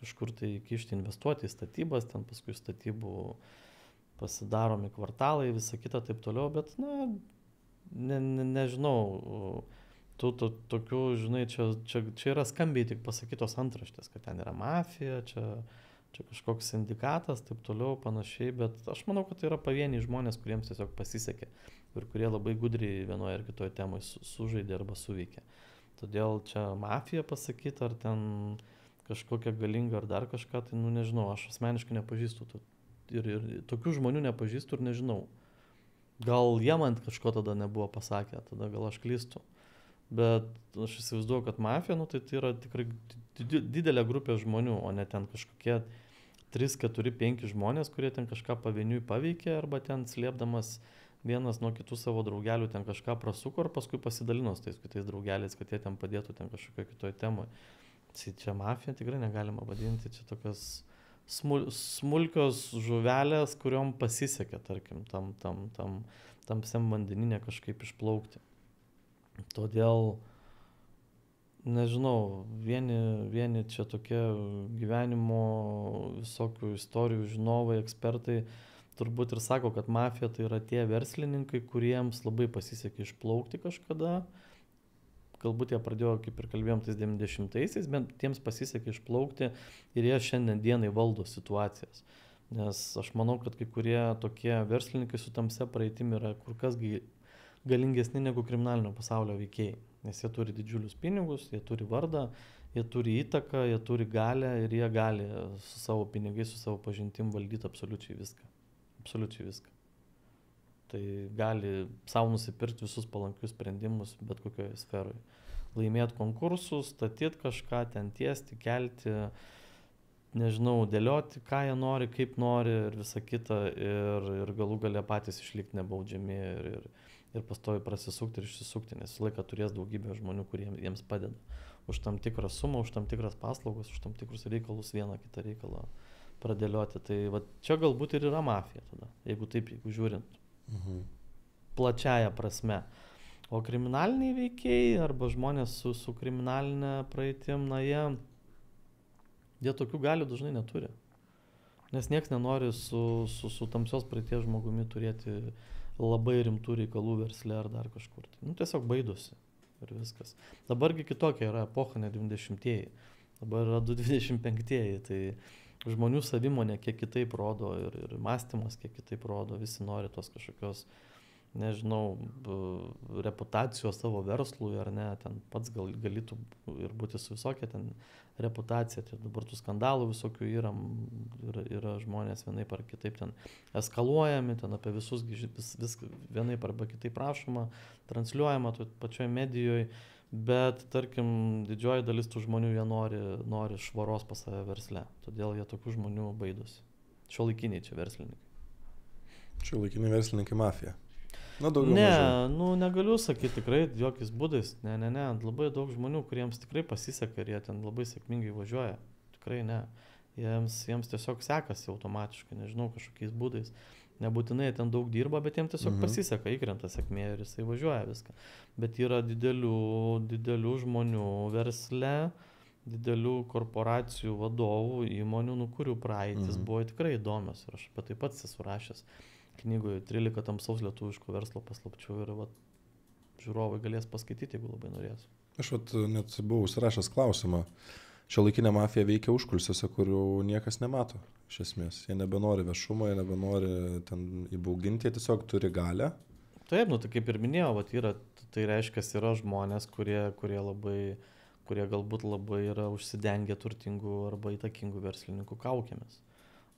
kažkur tai įkišti, investuoti į statybas, ten paskui statybų pasidaromi kvartalai, visa kita taip toliau, bet, nežinau, tokių, žinai, čia yra skambiai tik pasakytos antraštės, kad ten yra mafija, čia čia kažkoks sindikatas, taip toliau, panašiai, bet aš manau, kad tai yra pavieniai žmonės, kuriems tiesiog pasisekė ir kurie labai gudriai vienoje ar kitoje temoje sužaidė arba suveikė. Todėl čia mafija pasakyti, ar ten kažkokia galinga ar dar kažką, tai nežinau, aš asmeniškai nepažįstu. Ir tokių žmonių nepažįstu ir nežinau. Gal jie man kažko tada nebuvo pasakę, tada gal aš klystu. Bet aš įsivaizduoju, kad mafija, tai yra tikrai didelė grupė žmonių, o ne ten kažkokie 3, 4, 5 žmonės, kurie ten kažką pavieniui paveikė arba ten slėpdamas vienas nuo kitų savo draugelių ten kažką prasuko ir paskui pasidalino su tais kitais draugeliais, kad jie ten padėtų ten kažkokio kitoje temoje. Tai čia mafija tikrai negalima vadinti, čia tokios smulkios žuvelės, kuriuom pasisekė, tarkim, tamsiam vandeninė kažkaip išplaukti. Todėl, nežinau, vieni čia tokie gyvenimo visokių istorijų žinovai, ekspertai turbūt ir sako, kad mafija tai yra tie verslininkai, kuriems labai pasisekė išplaukti kažkada. Galbūt jie pradėjo, kaip ir kalbėjom, tais 90-aisiais, bet tiems pasisekė išplaukti ir jie šiandien dienai valdo situacijas. Nes aš manau, kad kai kurie tokie verslininkai su tamsia praeitim yra kur kas galingesni negu kriminalinio pasaulio veikėjai. Nes jie turi didžiulius pinigus, jie turi vardą, jie turi įtaką, jie turi galią ir jie gali su savo pinigais, su savo pažintim valdyti absoliučiai viską. Absoliučiai viską. Tai gali savo nusipirkti visus palankius sprendimus bet kokioje sferoje. Laimėti konkursus, statyti kažką, ten tiesti, kelti, nežinau, dėlioti, ką jie nori, kaip nori ir visa kita. Ir galų gale patys išlikti nebaudžiami ir pastovi prasisukti ir išsisukti, nes visą laiką turės daugybę žmonių, kurie jiems padeda. Už tam tikrą sumą, už tam tikras paslaugas, už tam tikrus reikalus vieną kitą reikalą pradėlioti. Tai va, čia galbūt ir yra mafija tada, jeigu žiūrint. Plačiaja prasme. O kriminaliniai veikėjai arba žmonės su kriminalinė praeitim, jie tokių galių dažnai neturi. Nes nieks nenori su tamsios praeities žmogumi turėti labai rimtų reikalų versle ar dar kažkur. Tiesiog baidosi ir viskas. Dabargi kitokia yra epocha, ne 20-ieji. Dabar yra 25-ieji. Tai žmonių savimonė kiek kitaip rodo ir mąstymas kiek kitaip rodo, visi nori tos kažkokios, nežinau, reputacijos savo verslui ar ne, ten pats galėtų ir būti su visokia ten reputacija, tai dabar tų skandalų visokių yra žmonės vienaip ar kitaip ten eskaluojami, ten apie visus vis vienaip arba kitaip rašoma, transliuojama pačioje medijoje. Bet, tarkim, didžioji dalis tų žmonių jie nori švaros pas save versle. Todėl jie tokių žmonių baidosi. Šiuolaikiniai čia verslininkai. Šiuolaikiniai verslininkai mafija. Daugiau mažiau. Negaliu sakyti tikrai jokiais būdais. Ne. Labai daug žmonių, kuriems tikrai pasiseka ir jie ten labai sėkmingai važiuoja. Tikrai ne. Jiems tiesiog sekasi automatiškai, nežinau, kažkokiais būdais. Nebūtinai ten daug dirba, bet jiems tiesiog pasiseka, įkrenta sėkmė ir jisai važiuoja viską. Bet yra didelių žmonių versle, didelių korporacijų vadovų, įmonių, kurių praeitis buvo tikrai įdomios. Ir aš apie tai pats esu rašęs knygoje 13 tamsaus lietuviško verslo paslapčių ir žiūrovai galės paskaityti, jeigu labai norės. Aš net buvau užsirašęs klausimą. Šiuolaikinė mafija veikia užkulisiuose, kurių niekas nemato, iš esmės. Jie nebenori viešumo, jie nebenori ten įbauginti, jie tiesiog turi galią. Taip, tai kaip ir minėjau, tai reiškia, yra žmonės, kurie galbūt labai yra užsidengę turtingų arba įtakingų verslininkų kaukėmis.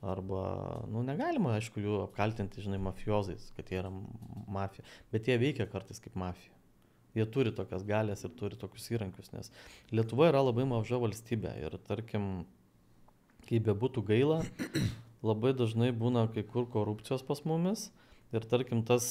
Arba, negalima, aišku, jų apkaltinti, mafiozais, kad jie yra mafija, bet jie veikia kartais kaip mafija. Jie turi tokias galės ir turi tokius įrankius, nes Lietuva yra labai maža valstybė ir, tarkim, kai bebūtų gaila, labai dažnai būna kai kur korupcijos pas mumis ir, tarkim, tas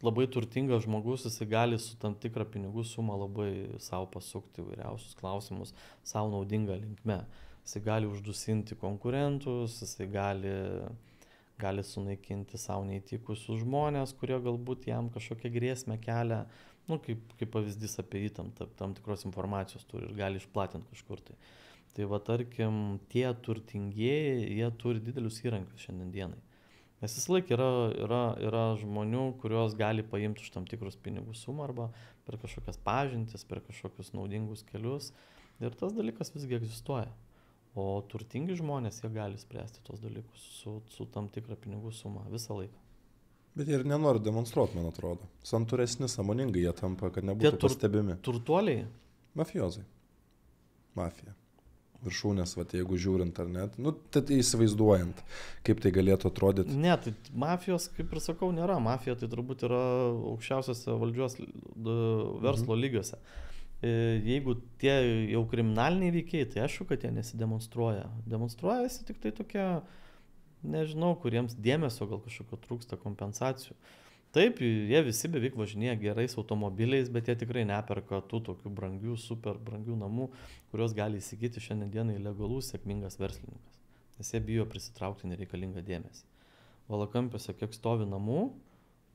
labai turtingas žmogus, jisai gali su tam tikrą pinigų sumą labai savo pasukti įvairiausius klausimus, savo naudingą linkme. Jisai gali uždusinti konkurentus, jisai gali sunaikinti savo neįtikusius žmonės, kurie galbūt jam kažkokią grėsmę kelia. Kaip pavyzdys apie jį tam tikros informacijos turi ir gali išplatinti kažkur tai. Tai va, tarkim, tie turtingieji, jie turi didelius įrankius šiandien dienai. Nes visą laiką yra žmonių, kurios gali paimti už tam tikrus pinigų sumą arba per kažkokias pažintis, per kažkokius naudingus kelius. Ir tas dalykas visgi egzistuoja. O turtingi žmonės, jie gali spręsti tos dalykus su tam tikra pinigų suma visą laiką. Bet jie ir nenori demonstruoti, man atrodo. Santūresni, sąmoningai jie tampa, kad nebūtų pastebimi. Turtuoliai? Mafiozai. Mafija. Viršūnės, vat, jeigu žiūrint ar net, nu, tai įsivaizduojant, kaip tai galėtų atrodyti. Ne, tai mafijos, kaip ir sakau, nėra. Mafija tai turbūt yra aukščiausiose valdžios verslo lygiuose. Jeigu tie jau kriminaliniai veikiai, tai aišku, kad jie nesidemonstruoja. Demonstruojasi tik tai tokie, nežinau, kuriems dėmesio gal kažkokio trūksta kompensacijų. Taip, jie visi beveik važinėja gerais automobiliais, bet jie tikrai neperka tų tokių brangių, super brangių namų, kuriuos gali įsigyti šiandienai legalus, sėkmingas verslininkas. Nes jie bijo prisitraukti nereikalingą dėmesį. Valakampiuose kiek stovi namų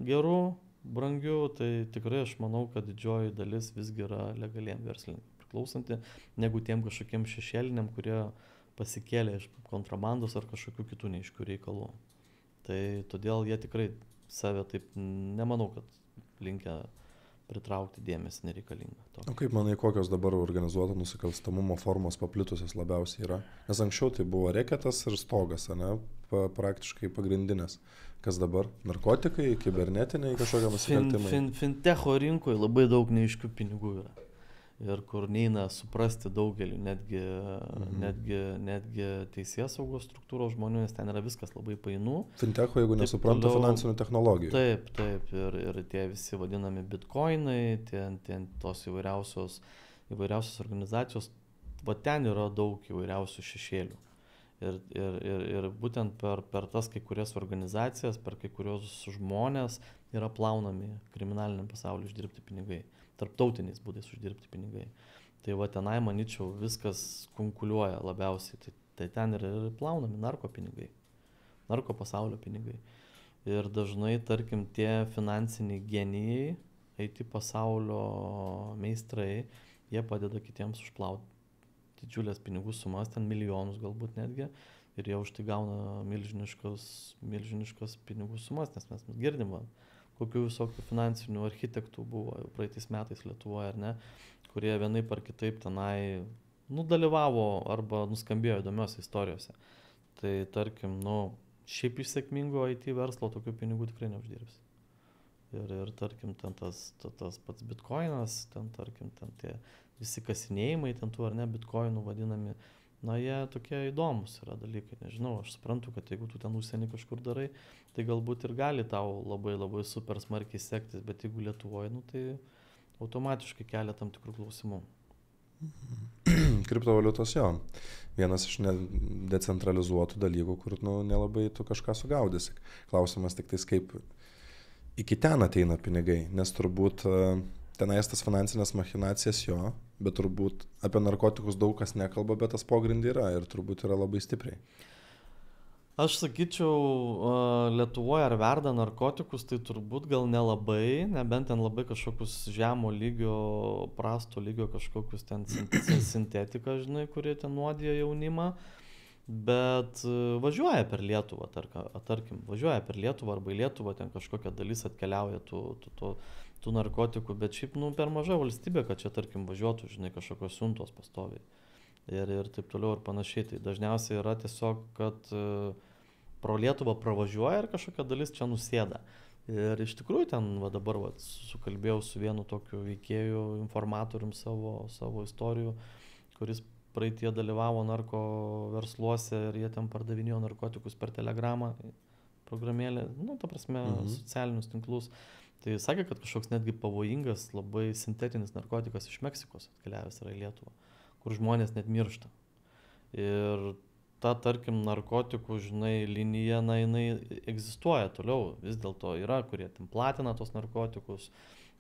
gerų, brangių, tai tikrai aš manau, kad didžioji dalis visgi yra legaliem verslininkam priklausanti, negu tiem kažkokiem šešėliniam, kurie pasikėlė iš kontrabandos ar kažkokių kitų neaiškių reikalų. Tai todėl jie tikrai save taip, nemanau, kad linkę pritraukti dėmesį nereikalingą. O kaip manai, kokios dabar organizuoto nusikalstamumo formos paplitusios labiausiai yra? Nes anksčiau tai buvo reketas ir stogas, ne? Praktiškai pagrindinės. Kas dabar? Narkotikai, kibernetiniai kažkokie nusikaltimai? Fintecho rinkoje labai daug neaiškių pinigų yra. Ir kur neina suprasti daugeliu, netgi teisės saugos struktūros žmonių, nes ten yra viskas labai painu. Fintecho, jeigu nesupranta finansinių technologijų. Taip. Ir tie visi vadinami bitkoinai, ten tos įvairiausios organizacijos, va ten yra daug įvairiausių šešėlių. Ir būtent per tas kai kurias organizacijas, per kai kurios žmonės yra plaunami kriminaliniam pasauliu uždirbti pinigai. Tarptautiniais būdais uždirbti pinigai. Tai va tenai, manyčiau, viskas konkuliuoja labiausiai. Tai ten ir plaunami narko pinigai. Narko pasaulio pinigai. Ir dažnai, tarkim, tie finansiniai genijai, IT pasaulio meistrai, jie padeda kitiems užplauti didžiulės pinigų sumas, ten milijonus galbūt netgi. Ir jie už tai gauna milžiniškas pinigų sumas, nes mes girdim, kokių visokių finansinių architektų buvo jau praeitais metais Lietuvoje, ar ne, kurie vienaip ar kitaip tenai dalyvavo arba nuskambėjo įdomiose istorijose. Tai tarkim, šiaip iš sėkmingo IT verslo tokių pinigų tikrai neuždirbsi. Ir tarkim, ten tas pats bitkoinas, ten tarkim, ten tie visi kasinėjimai, ten tų ar ne bitkoinų vadinami, jie tokie įdomus yra dalykai, nežinau, aš suprantu, kad jeigu tu ten užsienį kažkur darai, tai galbūt ir gali tau labai labai super smarkiai sektis, bet jeigu Lietuvoje, tai automatiškai kelia tam tikrų klausimų. Kriptovaliutos jo. Vienas iš decentralizuotų dalykų, kur nelabai tu kažką sugaudysi. Klausimas tik tais, kaip iki ten ateina pinigai, nes turbūt tenais tas finansinės machinacijas jo, bet turbūt apie narkotikus daug kas nekalba, bet tas pogrindį yra ir turbūt yra labai stipriai. Aš sakyčiau, Lietuvoje ar verda narkotikus, tai turbūt gal nelabai, nebent ten labai kažkokius žemo lygio, prasto lygio kažkokius ten sintetiką, žinai, kurie ten nuodija jaunimą, bet važiuoja per Lietuvą, tarkim, važiuoja per Lietuvą arba į Lietuvą, ten kažkokia dalis atkeliauja tų narkotikų, bet šiaip per maža valstybė, kad čia, tarkim, važiuotų, žinai, kažkokios siuntos pastoviai. Ir taip toliau ir panašiai. Tai dažniausiai yra tiesiog, kad pro Lietuvą pravažiuoja ir kažkokia dalis čia nusėda. Ir iš tikrųjų ten dabar sukalbėjau su vienu tokiu veikėju, informatorium savo istorijų, kuris praeitie dalyvavo narko versluose ir jie ten pardavinėjo narkotikus per Telegramą programėlę, ta prasme, socialinius tinklus. Tai sakė, kad kažkoks netgi pavojingas, labai sintetinis narkotikas iš Meksikos atkeliavęs yra į Lietuvą, kur žmonės net miršta. Ir ta, tarkim, narkotikų, žinai, linija, jinai egzistuoja toliau, vis dėlto yra, kurie ten platina tos narkotikus,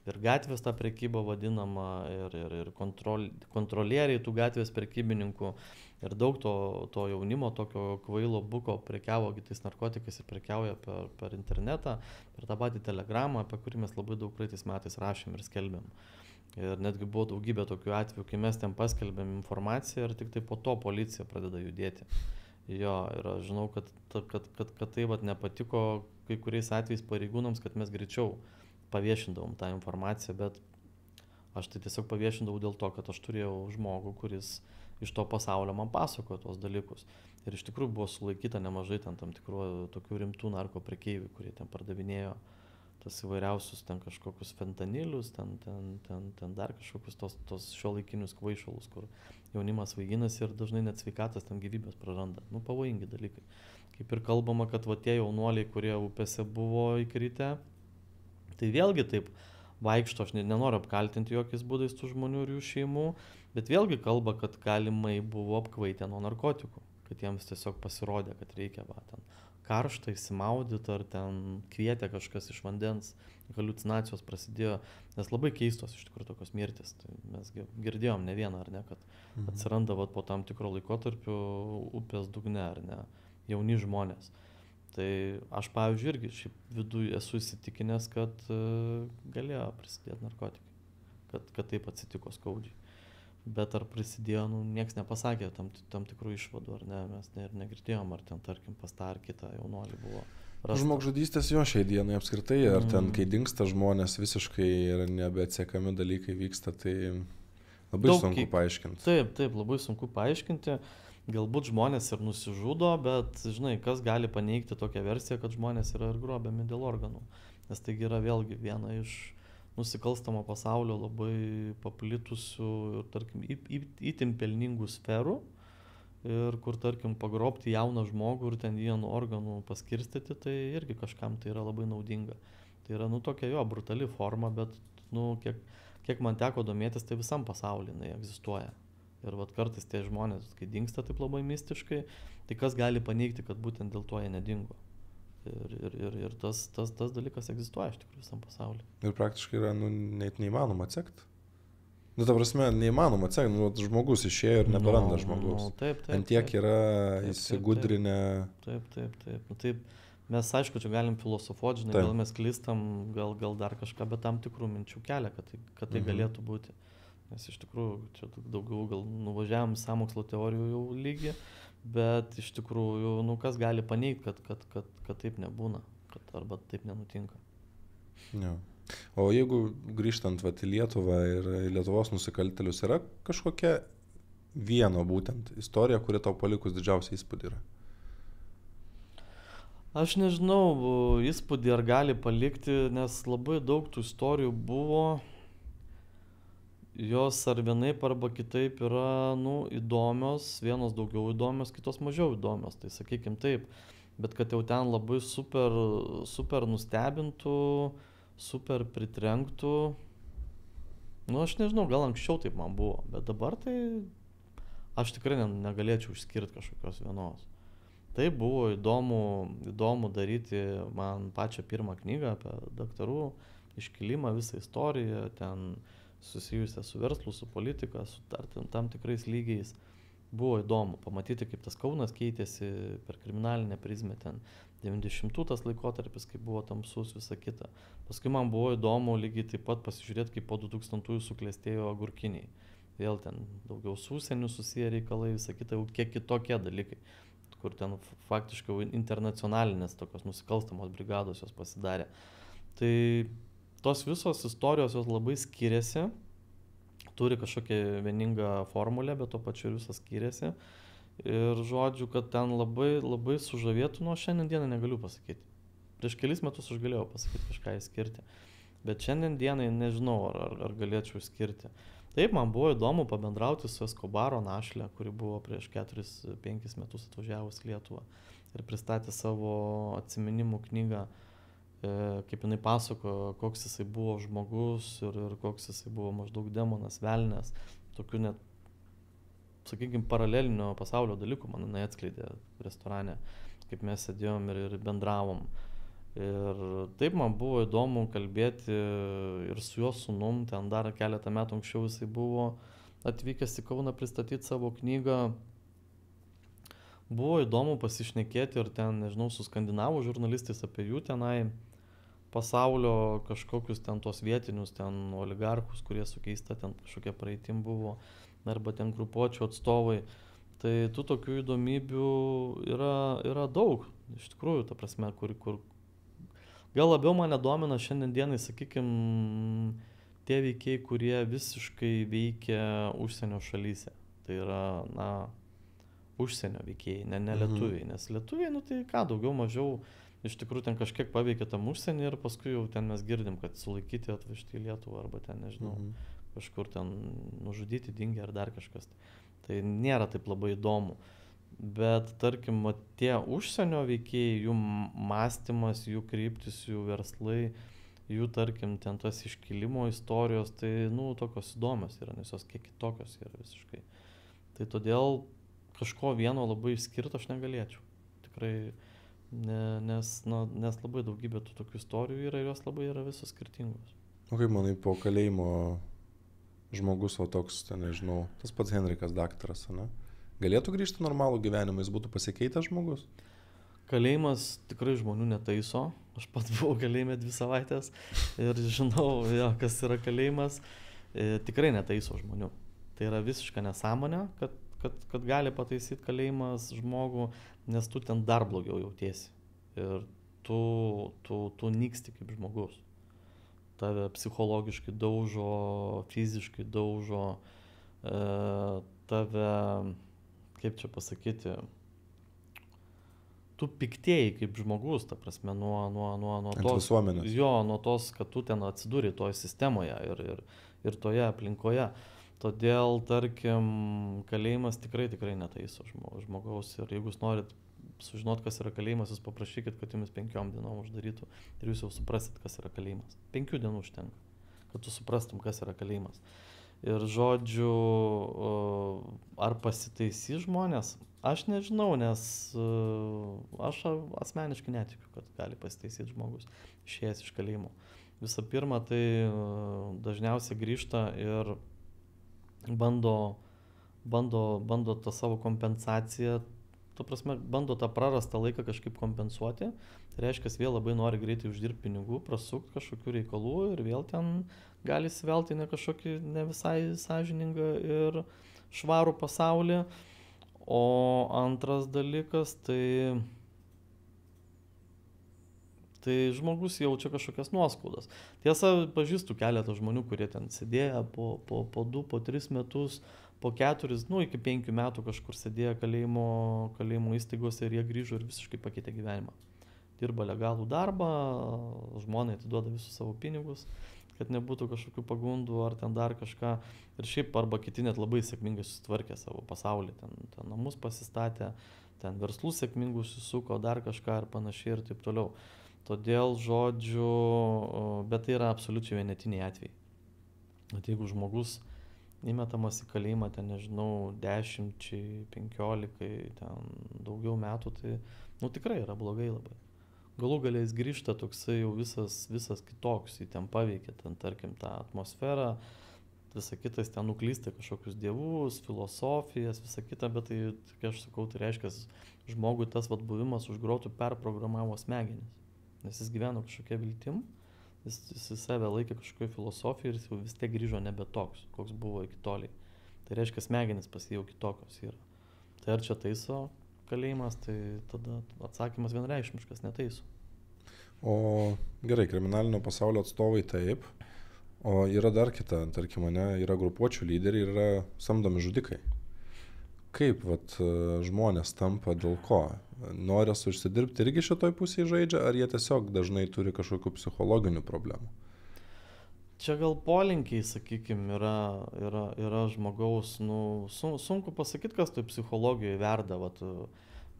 ir gatvės ta prekyba vadinama, ir kontrolieriai tų gatvės prekybininkų, ir daug to jaunimo, tokio kvailo buko prekiavo kitais narkotikais ir prekiauja per internetą, per tą patį Telegramą, apie kurį mes labai daug praeitais metais rašėm ir skelbėm. Ir netgi buvo daugybė tokių atvejų, kai mes ten paskelbėm informaciją ir tik tai po to policija pradeda judėti. Jo, ir aš žinau, kad tai nepatiko kai kuriais atvejais pareigūnams, kad mes greičiau paviešindavom tą informaciją, bet aš tai tiesiog paviešindavau dėl to, kad aš turėjau žmogų, kuris iš to pasaulio man pasakojo tuos dalykus. Ir iš tikrųjų buvo sulaikyta nemažai ten tam tikrų tokių rimtų narko prekeivių, kurie ten pardavinėjo tas įvairiausius ten kažkokius fentanilius, ten dar kažkokius tos šiuolaikinius kvaišalus, kur jaunimas svaiginasi ir dažnai net sveikatas ten gyvybės praranda. Nu, pavojingi dalykai. Kaip ir kalbama, kad va tie jaunuoliai, kurie upėse buvo įkritę, tai vėlgi taip vaikšto, aš nenoriu apkaltinti jokiais būdais tų žmonių ir jų šeimų, bet vėlgi kalba, kad galimai buvo apkvaitę nuo narkotikų, kad jiems tiesiog pasirodė, kad reikia va ten karštą įsimaudyti ar ten kvietė kažkas iš vandens, haliucinacijos prasidėjo, nes labai keistos iš tikrųjų tokios mirtis. Tai mes girdėjom ne vieną, ar ne, kad atsiranda va, po tam tikro laikotarpio upės dugne, ar ne, jauni žmonės. Tai aš, pavyzdžiui, irgi šiaip viduje esu įsitikinęs, kad galėjo prisidėti narkotikai, kad taip atsitiko skaudžiai. Bet ar prisidėjo, nu, nieks nepasakė tam tikrų išvadų, ar ne, mes ir negirdėjom, ar ten, tarkim, pas tą ar kitą jaunuolį buvo rasta. Žmogžudystės jo šiai dienai apskritai, ar ten, kai dingsta žmonės visiškai ir nebeatsekami dalykai vyksta, tai labai sunku paaiškinti. Taip, labai sunku paaiškinti. Galbūt žmonės ir nusižudo, bet, žinai, kas gali paneigti tokią versiją, kad žmonės yra ir grobiami dėl organų. Nes taigi yra vėlgi viena iš nusikalstamo pasaulio labai paplitusių ir, tarkim, itin pelningų sferų, ir kur, tarkim, pagrobti jauną žmogų ir ten jį ant organų paskirstyti, tai irgi kažkam tai yra labai naudinga. Tai yra, nu, tokia jo brutali forma, bet, nu, kiek man teko domėtis, tai visam pasaulyje jinai egzistuoja. Ir vat kartais tie žmonės, kai dingsta taip labai mistiškai, tai kas gali paneigti, kad būtent dėl to jie nedingo. Ir tas dalykas egzistuoja iš tikrųjų visam pasaulyje. Ir praktiškai yra, nu, net neįmanoma atsekti. Nu, ta prasme, neįmanoma atsekti, nu, žmogus išėjo ir neberanda žmogus. Taip. Antiek yra įsigudrinę. Taip. Nu, taip, mes aišku, čia galim filosofuoti, žinai, gal mes klystam, gal dar kažką, bet tam tikrų minčių kelia, kad tai galėtų būti. Nes iš tikrųjų, čia daugiau gal nuvažiavam sąmokslo teorijų jau lygį. Bet iš tikrųjų, nu, kas gali paneigti, kad taip nebūna, arba taip nenutinka. Ja. O jeigu grįžtant vat, į Lietuvą ir Lietuvos nusikaltėlius, yra kažkokia vieno būtent istorija, kuri tau palikus didžiausią įspūdį yra? Aš nežinau, įspūdį ar gali palikti, nes labai daug tų istorijų buvo. Jos ar vienaip arba kitaip yra, nu, įdomios, vienos daugiau įdomios, kitos mažiau įdomios, tai sakykim taip. Bet kad jau ten labai super nustebintų, super pritrenktų, nu, aš nežinau, gal anksčiau taip man buvo, bet dabar tai aš tikrai negalėčiau išskirti kažkokios vienos. Tai buvo įdomu daryti man pačią pirmą knygą apie daktarų iškilimą, visą istoriją, ten susijusią su verslu, su politika, su tam tikrais lygiais. Buvo įdomu pamatyti, kaip tas Kaunas keitėsi per kriminalinę prizmę, ten 90-ų tas laikotarpis, kai buvo tamsus, visa kita. Paskui man buvo įdomu lygiai taip pat pasižiūrėti, kaip po 2000-ųjų suklestėjo agurkiniai. Vėl ten daugiau su užsieniu susiję reikalai, visa kita, jau kiek kitokie dalykai, kur ten faktiškai internacionalinės tokios nusikalstamos brigados jos pasidarė. Tai tos visos istorijos jos labai skiriasi, turi kažkokią vieningą formulę, bet to pačiu ir visas skiriasi. Ir žodžiu, kad ten labai sužavėtų, nu, šiandien dieną negaliu pasakyti. Prieš kelis metus aš galėjau pasakyti kažką įskirti, bet šiandien dienai nežinau, ar galėčiau skirti. Taip, man buvo įdomu pabendrauti su Eskobaro našle, kuri buvo prieš 4-5 metus atvažiavus į Lietuvą ir pristatė savo atsiminimų knygą, kaip jinai pasakojo, koks jisai buvo žmogus ir koks jisai buvo maždaug demonas, velnės, tokių net, sakykime, paralelinio pasaulio dalykų man jinai atskleidė restorane, kaip mes sėdėjom ir bendravom. Ir taip man buvo įdomu kalbėti ir su jo sūnum, ten dar keletą metų anksčiau jisai buvo atvykęs į Kauną pristatyti savo knygą. Buvo įdomu pasišnekėti ir ten, nežinau, su skandinavų žurnalistais apie jų tenai pasaulio kažkokius ten tos vietinius ten oligarchus, kurie sukeista ten kažkokie praeitim buvo, arba ten grupuočių atstovai. Tai tų tokių įdomybių yra daug, iš tikrųjų, ta prasme, kur gal labiau mane domina šiandien dienai, sakykime, tie veikėjai, kurie visiškai veikia užsienio šalyse. Tai yra, na, užsienio veikėjai, ne lietuviai, nes lietuviai, nu tai ką, daugiau mažiau iš tikrųjų ten kažkiek paveikė tam užsienį ir paskui jau ten mes girdim, kad sulaikyti atvežti į Lietuvą arba ten, nežinau, kažkur ten nužudyti, dingi ar dar kažkas. Tai nėra taip labai įdomu. Bet tarkim, tie užsienio veikėjai, jų mąstymas, jų kryptis, jų verslai, jų tarkim ten tas iškilimo istorijos, tai, nu, tokios įdomios yra, nes jos kiek kitokios yra visiškai. Tai todėl kažko vieno labai išskirto aš negalėčiau. Tikrai, nes labai daugybė tų tokių istorijų yra ir jos labai yra visos skirtingos. O kaip manai, po kalėjimo žmogus, o toks, ten nežinau, tas pats Henrikas daktaras, ne? Galėtų grįžti normalų gyvenimą, jis būtų pasikeitęs žmogus? Kalėjimas tikrai žmonių netaiso. Aš pats buvau kalėjime 2 savaitės ir žinau, kas yra kalėjimas. Tikrai netaiso žmonių. Tai yra visiška nesąmonė, kad gali pataisyti kalėjimas žmogų, nes tu ten dar blogiau jautiesi. Ir tu nyksti kaip žmogus. Tave psichologiškai daužo, fiziškai daužo, tave, kaip čia pasakyti, tu piktėjai kaip žmogus, ta prasme, nuo tos visuomenės. Jo, nuo tos, kad tu ten atsidūri toje sistemoje ir toje aplinkoje. Todėl, tarkim, kalėjimas tikrai netaiso žmogaus. Ir jeigu jūs norit sužinot, kas yra kalėjimas, jūs paprašykit, kad jums 5 dienom uždarytų ir jūs jau suprasit, kas yra kalėjimas. 5 dienų užtenka, kad tu suprastum, kas yra kalėjimas. Ir žodžiu, ar pasitaisys žmonės, aš nežinau, nes aš asmeniškai netikiu, kad gali pasitaisyti žmogus išėjęs iš kalėjimo. Visų pirma, tai dažniausiai grįžta ir bando tą savo kompensaciją, tu prasme, bando tą prarastą laiką kažkaip kompensuoti. Tai reiškia, vėl labai nori greitai uždirbti pinigų, prasukti kažkokių reikalų ir vėl ten gali įsivelti ne kažkokį ne visai sąžiningą ir švarų pasaulį. O antras dalykas, tai žmogus jaučia kažkokias nuoskaudas. Tiesa, pažįstu keletą žmonių, kurie ten sėdėjo po 2, po 3 metus, po 4, iki 5 metų kažkur sėdėjo kalėjimo įstaigose ir jie grįžo ir visiškai pakeitė gyvenimą. Dirba legalų darbą, žmonai atiduoda visus savo pinigus, kad nebūtų kažkokių pagundų ar ten dar kažką. Ir šiaip arba kiti net labai sėkmingai susitvarkė savo pasaulį, ten namus pasistatė, ten verslus sėkmingus susisuko, dar kažką ir panašiai ir taip toliau. Todėl, žodžiu, bet tai yra absoliučiai vienetiniai atvejai. Bet jeigu žmogus įmetamas į kalėjimą, ten nežinau, 10, 15, ten daugiau metų, tai tikrai yra blogai labai. Galų gale jis grįžta toksai jau visas kitoks, jį ten paveikia, ten tarkim tą atmosferą, visa kitas ten nuklysta kažkokius dievus, filosofijas, visa kita, bet tai, kaip aš sakau, tai reiškia, žmogui tas buvimas už grotų perprogramavo smegenis. Nes jis gyveno kažkokia viltim, jis save laikė kažkokioj filosofijai ir jis jau vis tiek grįžo nebe toks, koks buvo iki toliai. Tai reiškia, smegenis pas jį jau kitokios yra. Tai ar čia taiso kalėjimas, tai tada atsakymas vienreikšmiškas, netaiso. O gerai, kriminalinio pasaulio atstovai taip, o yra dar kita, tarkim, yra grupuočių lyderiai ir yra samdomi žudikai. Kaip žmonės tampa dėl ko? Noras užsidirbti irgi šitoj pusėje žaidžia, ar jie tiesiog dažnai turi kažkokių psichologinių problemų? Čia gal polinkiai, sakykime, yra žmogaus, sunku pasakyti, kas toj psichologijoje verda.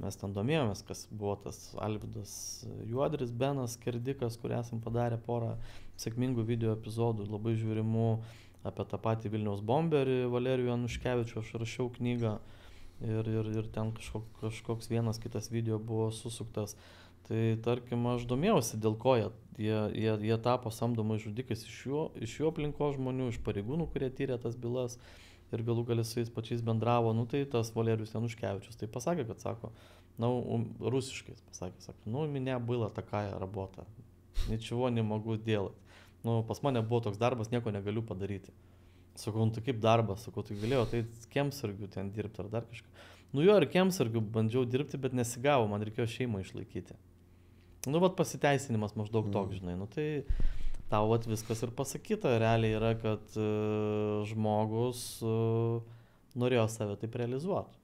Mes ten domėjomės, kas buvo tas Alvydas Juodris, Benas Kerdikas, kur esam padarę porą sėkmingų video epizodų, labai žiūrimų apie tą patį Vilniaus bomberį Valerijų Anuškevičių, aš rašiau knygą. Ir ten kažkoks vienas kitas video buvo susuktas. Tai tarkim, aš domėjausi, dėl ko jie tapo samdomai žudikais iš jų aplinkos žmonių, iš pareigūnų, kurie tyrė tas bylas ir galų gale su jais pačiais bendravo. Tai tas Valerijus Anuškevičius tai pasakė, kad sako, rusiškai pasakė, меня было такая работа, ничего не могу делать. Pas mane buvo toks darbas, nieko negaliu padaryti. Sakau, tai kaip darbas, sakau, tai galėjau, tai kiemsargiu ten dirbti ar dar kažką. Jo, ir kiemsargiu bandžiau dirbti, bet nesigavo, man reikėjo šeimą išlaikyti. Pasiteisinimas maždaug toks, žinai, tai tau viskas ir pasakyta, realiai yra, kad žmogus norėjo save taip realizuoti.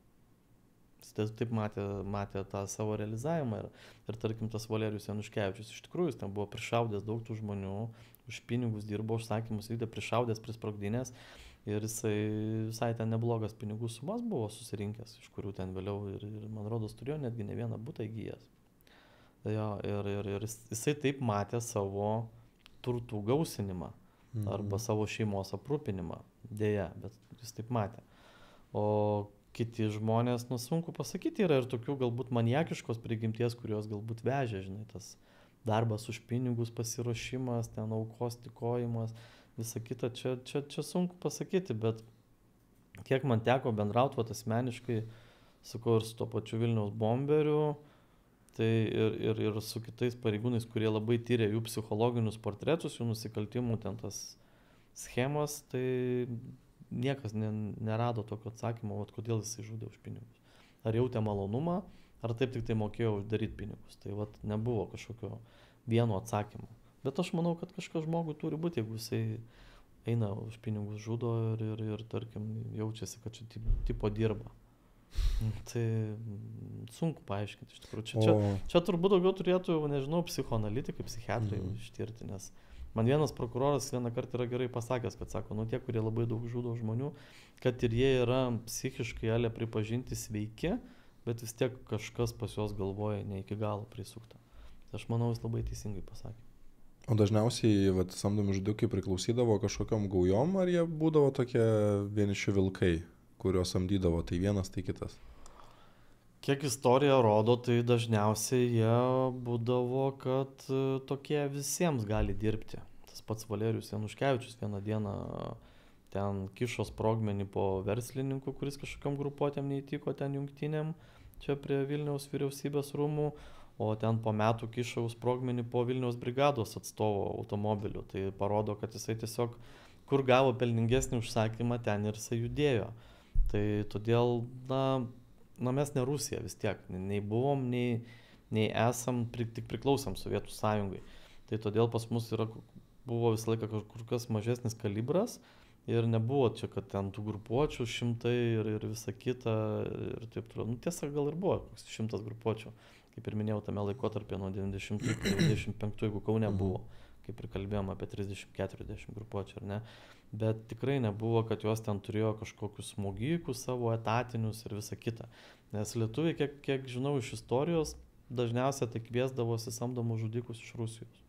Jis taip matė tą savo realizavimą ir tarkim tas Valerijus Januškevičius, iš tikrųjų jis ten buvo prišaudęs daug tų žmonių, už pinigus dirbo, užsakymus vykdė, prišaudęs, prisprogdinės ir jisai visai ten neblogas pinigų sumas buvo susirinkęs, iš kurių ten vėliau ir man rodos turėjo netgi ne vieną butą įgyjęs. Jo, ir jisai taip matė savo turtų gausinimą arba savo šeimos aprūpinimą, dėja, bet jis taip matė. O kiti žmonės, sunku pasakyti, yra ir tokių galbūt maniakiškos prigimties, kurios galbūt vežė, žinai, tas darbas už pinigus, pasiruošimas, ten aukos tikojimas, visa kita, čia sunku pasakyti, bet kiek man teko bendrauti asmeniškai, sakau, ir su to pačiu Vilniaus bomberiu, tai ir su kitais pareigūnais, kurie labai tyrė jų psichologinius portretus, jų nusikaltimų, ten tas schemas, tai niekas nerado tokio atsakymo, kodėl jisai žudė už pinigus. Ar jautė malonumą, ar taip tik tai mokėjo uždaryti pinigus. Tai nebuvo kažkokio vieno atsakymo. Bet aš manau, kad kažkas žmogui turi būti, jeigu jisai eina už pinigus žudo ir tarkim, jaučiasi, kad čia tipo dirba. Tai sunku paaiškinti iš tikrųjų. Čia turbūt daugiau turėtų, nežinau, psichoanalitikai, psichiatrai ištirti, nes man vienas prokuroras vieną kartą yra gerai pasakęs, kad sako, tie, kurie labai daug žudo žmonių, kad ir jie yra psichiškai ale pripažinti sveiki, bet vis tiek kažkas pas juos galvoja ne iki galo prisukta. Tai aš manau, jis labai teisingai pasakė. O dažniausiai samdomi žudikai priklausydavo kažkokiom gaujom, ar jie būdavo tokie vieniši vilkai, kuriuos samdydavo, tai vienas, tai kitas? Kiek istorija rodo, tai dažniausiai jie būdavo, kad tokie visiems gali dirbti. Tas pats Valerijus Januškevičius vieną dieną ten kišo sprogmenį po verslininku, kuris kažkokiam grupuotėm neįtiko ten jungtiniam, čia prie Vilniaus vyriausybės rūmų, o ten po metų kišo sprogmenį po Vilniaus brigados atstovo automobiliu. Tai parodo, kad jisai tiesiog, kur gavo pelningesnį užsakymą, ten ir jisai judėjo. Tai todėl, mes ne Rusija vis tiek, nei buvom, nei esam, tik priklausom Sovietų Sąjungai. Tai todėl pas mus buvo visą laiką kur kas mažesnis kalibras ir nebuvo čia, kad ten tų grupuočių šimtai ir visa kita ir taip toliau. Tiesa, gal ir buvo 100 grupuočių, kaip ir minėjau, tame laikotarpyje nuo 90-95, jeigu Kaune buvo, kaip ir kalbėjom apie 30-40 grupuočių, ar ne? Bet tikrai nebuvo, kad jos ten turėjo kažkokius smogikus savo etatinius ir visa kita. Nes lietuviai, kiek žinau iš istorijos, dažniausiai tai kviesdavosi samdomus žudikus iš Rusijos.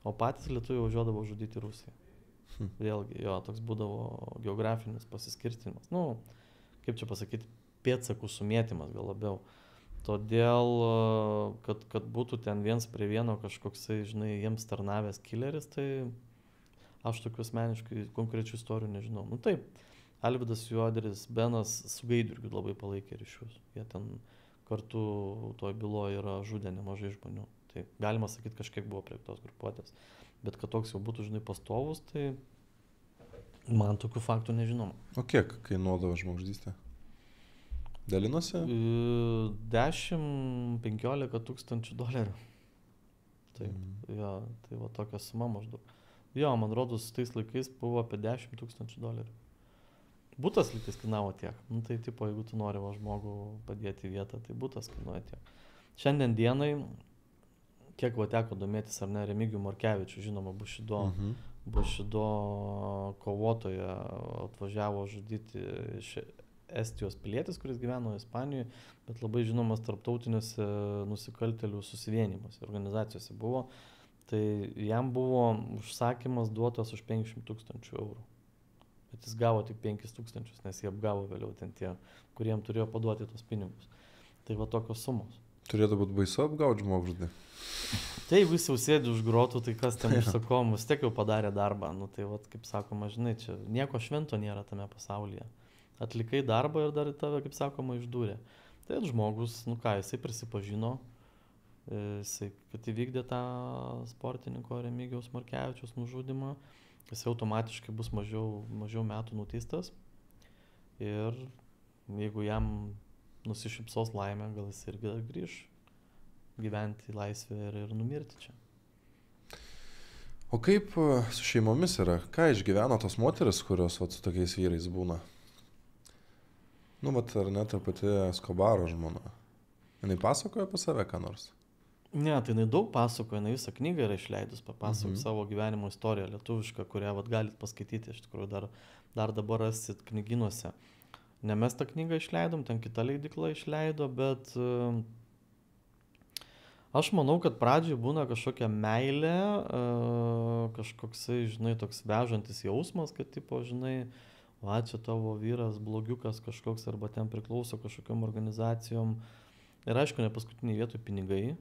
O patys lietuviai važiuodavo žudyti Rusiją. Vėlgi, toks būdavo geografinis pasiskirstimas. Kaip čia pasakyti, pėdsakų sumėtymas gal labiau. Todėl, kad būtų ten viens prie vieno kažkoksai, žinai, jiems tarnavęs killeris, tai aš tokių asmeniškai konkrečių istorijų nežinau. Taip, Alvydas Juoderis, Benas su Gaidjurgiu labai palaikė ryšius. Jie ten kartu toj byloje yra žudę nemažai žmonių. Tai galima sakyti, kažkiek buvo prie tos grupuotės. Bet kad toks jau būtų, žinai, pastovus, tai man tokių faktų nežinoma. O kiek kainuodavo žmogžudystė? Dalinosi? 10-15 tūkstančių dolerių. Taip, tai tokia suma maždaug. Man rodos, tais laikais buvo apie 10 tūkstančių dolerių. Butas lygtais kainavo tiek. Tai tipo, jeigu tu nori žmogų padėti į vietą, tai butas kainuoja tiek. Šiandien dienai, kiek teko domėtis, ar ne, Remigijų Morkevičių, žinoma, Bušido kovotoje atvažiavo žudyti iš Estijos pilietis, kuris gyveno Ispanijoje, bet labai žinomas tarptautiniuose nusikaltėlių susivienimuose, organizacijose buvo. Tai jam buvo užsakymas duotas už 500 000 eurų. Bet jis gavo tik 5 000, nes jie apgavo vėliau ten tie, kuriem turėjo paduoti tos pinigus. Tai tokios sumos. Turėtų būti baisu apgauti žmogžudį. Tai jeigu jis jau sėdi už grotų, tai kas ten užsakomus, tiek jau padarė darbą. Tai kaip sakoma, žinai, čia nieko švento nėra tame pasaulyje. Atlikai darbą ir dar tave, kaip sakoma, išdūrė. Tai žmogus, jisai prisipažino, jisai, kad įvykdė tą sportininko Remigijaus Morkevičiaus nužudymą, jisai automatiškai bus mažiau metų nuteistas ir jeigu jam nusišypsos laimę, gal jis irgi grįš gyventi į laisvę ir numirti čia. O kaip su šeimomis yra? Ką išgyveno tos moteris, kurios su tokiais vyrais būna? Nu, vat ar net ta pati Eskobaro žmona. Jinai pasakoja apie save ką nors? Ne, tai jinai daug pasakoja, jinai visą knygą yra išleidus, papasakok savo gyvenimo istoriją lietuvišką, kurią vat galit paskaityti, iš tikrųjų dar dabar rasit knyginuose. Ne mes tą knygą išleidom, ten kita leidykla išleido, bet aš manau, kad pradžioj būna kažkokia meilė, kažkoksai, žinai, toks vežantis jausmas, kad tipo, žinai, va, čia tavo vyras blogiukas kažkoks arba ten priklauso kažkokiom organizacijom. Ir aišku, ne paskutiniai vietoj pinigai,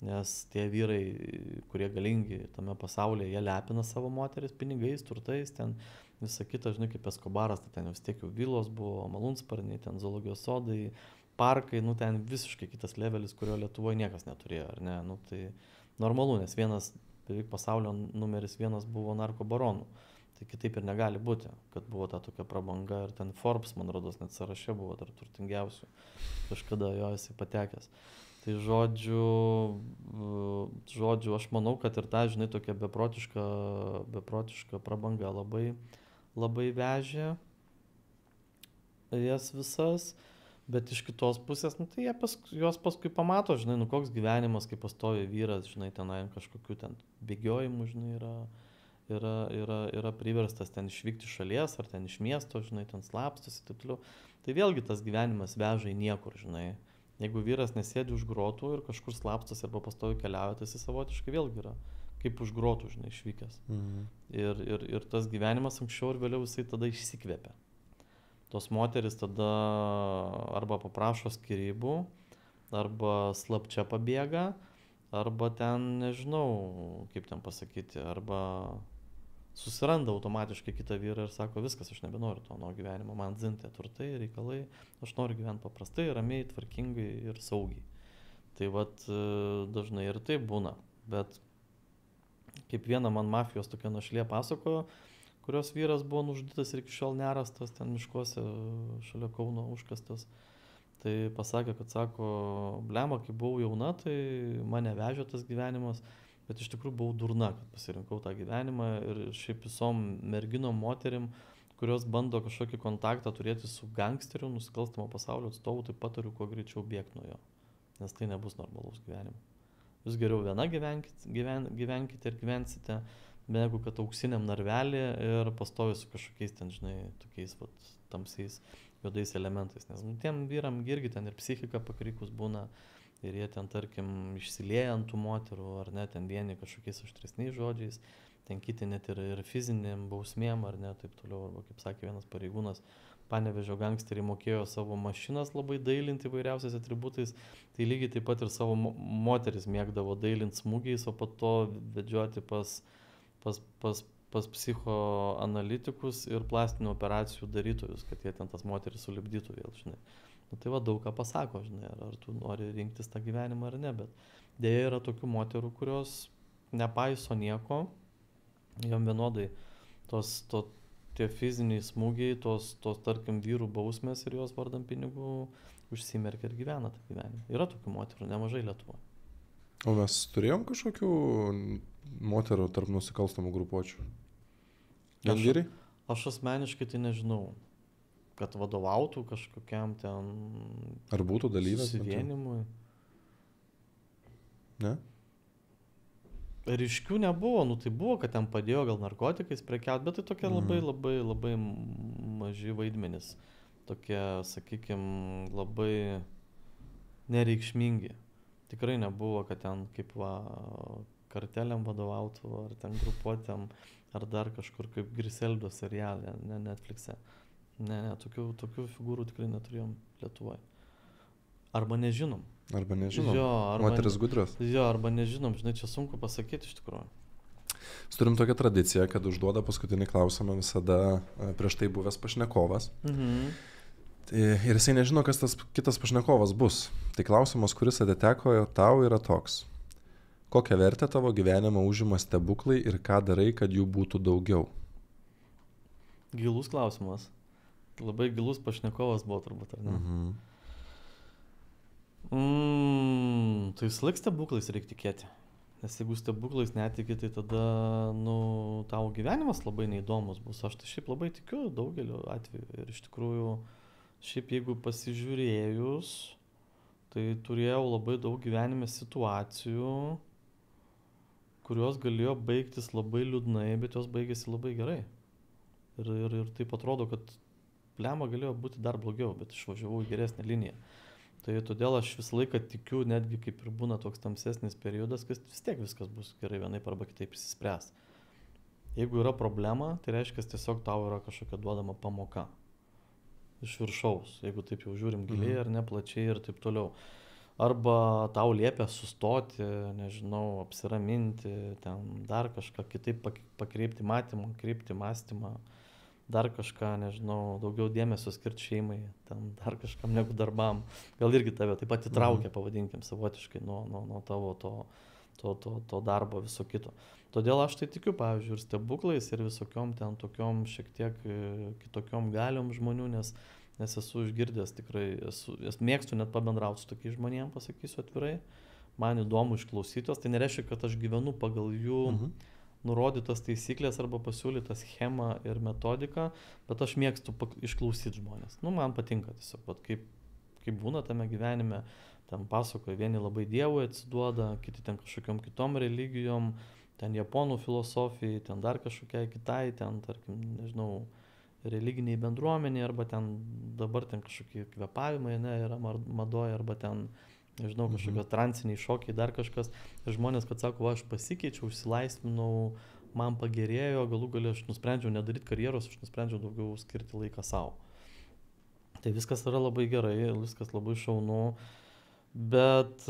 nes tie vyrai, kurie galingi tame pasaulyje, jie lepina savo moteris pinigais, turtais, ten visą kitą, žinai, kaip Eskobaras, tai ten vis tiek jau vilos buvo, malūnsparniai, ten zoologijos sodai, parkai, nu ten visiškai kitas levelis, kurio Lietuvoje niekas neturėjo, ar ne, nu tai normalu, nes vienas, beveik pasaulio numeris vienas buvo narkobaronų, tai kitaip ir negali būti, kad buvo ta tokia prabanga ir ten Forbes, man rodos, net sąraše buvo dar turtingiausių, kažkada jo esi patekęs. Tai žodžiu, aš manau, kad ir ta, žinai, tokia beprotiška prabanga labai vežė jas visas, bet iš kitos pusės, nu, tai jos paskui pamato, žinai, nu koks gyvenimas, kaip pastovi vyras, žinai, tenai kažkokių ten bėgiojimų, žinai, yra priverstas ten išvykti iš šalies ar ten iš miesto, žinai, ten slapstosi, taip toliau. Tai vėlgi tas gyvenimas veža į niekur, žinai. Jeigu vyras nesėdi už grotų ir kažkur slapstas arba pastovi keliauja, tai jis savotiškai vėlgi yra kaip už grotų, žinai, išvykęs. Ir tas gyvenimas anksčiau ir vėliau jisai tada išsikvėpia. Tos moteris tada arba paprašo skyrybų, arba slapčia pabėga, arba ten, nežinau, kaip ten pasakyti, arba susiranda automatiškai kitą vyrą ir sako, viskas, aš nebenoriu to nuo gyvenimo, man dzintė turtai, reikalai, aš noriu gyventi paprastai, ramiai, tvarkingai ir saugiai. Tai vat dažnai ir taip būna, bet kaip viena man mafijos tokia našlė pasakojo, kurios vyras buvo nužudytas ir iki šiol nerastas ten miškuose šalia Kauno užkastas, tai pasakė, kad sako, blema, kai buvau jauna, tai mane vežė tas gyvenimas, bet iš tikrųjų buvau durna, kad pasirinkau tą gyvenimą ir šiaip visom merginom, moterim, kurios bando kažkokį kontaktą turėti su gangsteriu, nusikalstamo pasaulio atstovu, tai patariu kuo greičiau bėgti nuo jo, nes tai nebus normalaus gyvenimo. Jūs geriau viena gyvenkite ir gyvensite, negu kad auksiniam narvelį ir pastovi su kažkokiais ten, žinai, tokiais vat, tamsiais juodais elementais, nes tiem vyram irgi ten ir psichika pakrykus būna, ir jie ten, tarkim, išsilieja ant tų moterų, ar ne, ten vieni kažkokiais aštresniais žodžiais, ten kiti net ir fizinėm bausmėm, ar ne, taip toliau, arba kaip sakė vienas pareigūnas, Panevėžio gangsteriai mokėjo savo mašinas labai dailinti įvairiausiais atributais, tai lygiai taip pat ir savo moteris mėgdavo dailinti smūgiais, o po to vedžioti pas psichoanalitikus ir plastinių operacijų darytojus, kad jie ten tas moteris sulipdytų vėl, žinai. Nu, tai va daug ką pasako, žinai, ar tu nori rinktis tą gyvenimą ar ne, bet dėja yra tokių moterų, kurios nepaiso nieko, jom vienodai tie fiziniai smūgiai, tos tarkim vyrų bausmės ir jos vardan pinigų užsimerkia ir gyvena tą gyvenimą. Yra tokių moterų, nemažai Lietuvoje. O mes turėjom kažkokių moterų tarp nusikalstamų grupuočių? Vyrai? Aš asmeniškai tai nežinau, kad vadovautų kažkokiam ten... Ar būtų dalyvės? Susivienimui. Ne? Ryškių nebuvo, nu tai buvo, kad ten padėjo gal narkotikais prekiauti, bet tai tokie labai maži vaidmenys. Tokie, sakykime, labai nereikšmingi. Tikrai nebuvo, kad ten kaip va karteliam vadovautų, ar ten grupuotėm, ar dar kažkur kaip Griseldo serialė, ne Netflix'e. Ne, tokių figūrų tikrai neturėjom Lietuvoje. Arba nežinom. Jo, moteris gudrios. Jo, arba nežinom, žinai, čia sunku pasakyti iš tikrųjų. Turim tokią tradiciją, kad užduoda paskutinį klausimą visada prieš tai buvęs pašnekovas. Ir jisai nežino, kas tas kitas pašnekovas bus. Tai klausimas, kuris atiteko tau, yra toks. Kokią vertę tavo gyvenimą užima stebuklai ir ką darai, kad jų būtų daugiau? Gilus klausimas. Labai gilus pašnekovas buvo turbūt, ar ne? Tai visąlaik stebuklais reikia tikėti. Nes jeigu stebuklais netiki, tai tada, tavo gyvenimas labai neįdomus bus. Aš tai šiaip labai tikiu daugeliu atveju. Ir iš tikrųjų šiaip jeigu pasižiūrėjus, tai turėjau labai daug gyvenime situacijų, kurios galėjo baigtis labai liūdnai, bet jos baigėsi labai gerai. Ir taip atrodo, kad blemba galėjo būti dar blogiau, bet išvažiavau į geresnę liniją. Tai todėl aš visą laiką tikiu, netgi kaip ir būna toks tamsesnis periodas, kad vis tiek viskas bus gerai vienaip arba kitaip išsispręs. Jeigu yra problema, tai reiškia, tiesiog tau yra kažkokia duodama pamoka. Iš viršaus, jeigu taip jau žiūrim giliai ar ne plačiai ir taip toliau. Arba tau liepia sustoti, nežinau, apsiraminti, ten dar kažką kitaip pakreipti matymą, kreipti mąstymą, dar kažką, nežinau, daugiau dėmesio skirti šeimai, ten dar kažkam negu darbam. Gal irgi tave taip pat įtraukia, pavadinkim, savotiškai nuo tavo to darbo viso kito. Todėl aš tai tikiu, pavyzdžiui, ir stebuklais, ir visokiom ten tokiom šiek tiek kitokiom galiom žmonių, nes esu išgirdęs tikrai, mėgstu net pabendrauti su tokiais žmonėm, pasakysiu atvirai. Man įdomu išklausytos, tai nereiškia, kad aš gyvenu pagal jų nurodytas taisyklės arba pasiūlytą schemą ir metodiką, bet aš mėgstu išklausyti žmonės. Man patinka tiesiog, kaip būna tame gyvenime, ten pasakoja, vieni labai Dievui atsiduoda, kiti ten kažkokiom kitom religijom, ten japonų filosofijai, ten dar kažkokiai kitai, ten, tarkim, nežinau, religiniai bendruomeniai, arba ten dabar ten kažkokie kvėpavimai, yra madoje, arba ten, nežinau, kažkokie transiniai šokiai, dar kažkas. Ir žmonės, kad sako, aš pasikeičiau, išsilaisvinau, man pagerėjo, galų gale aš nusprendžiau nedaryti karjeros, aš nusprendžiau daugiau skirti laiką savo. Tai viskas yra labai gerai, viskas labai šaunu, bet,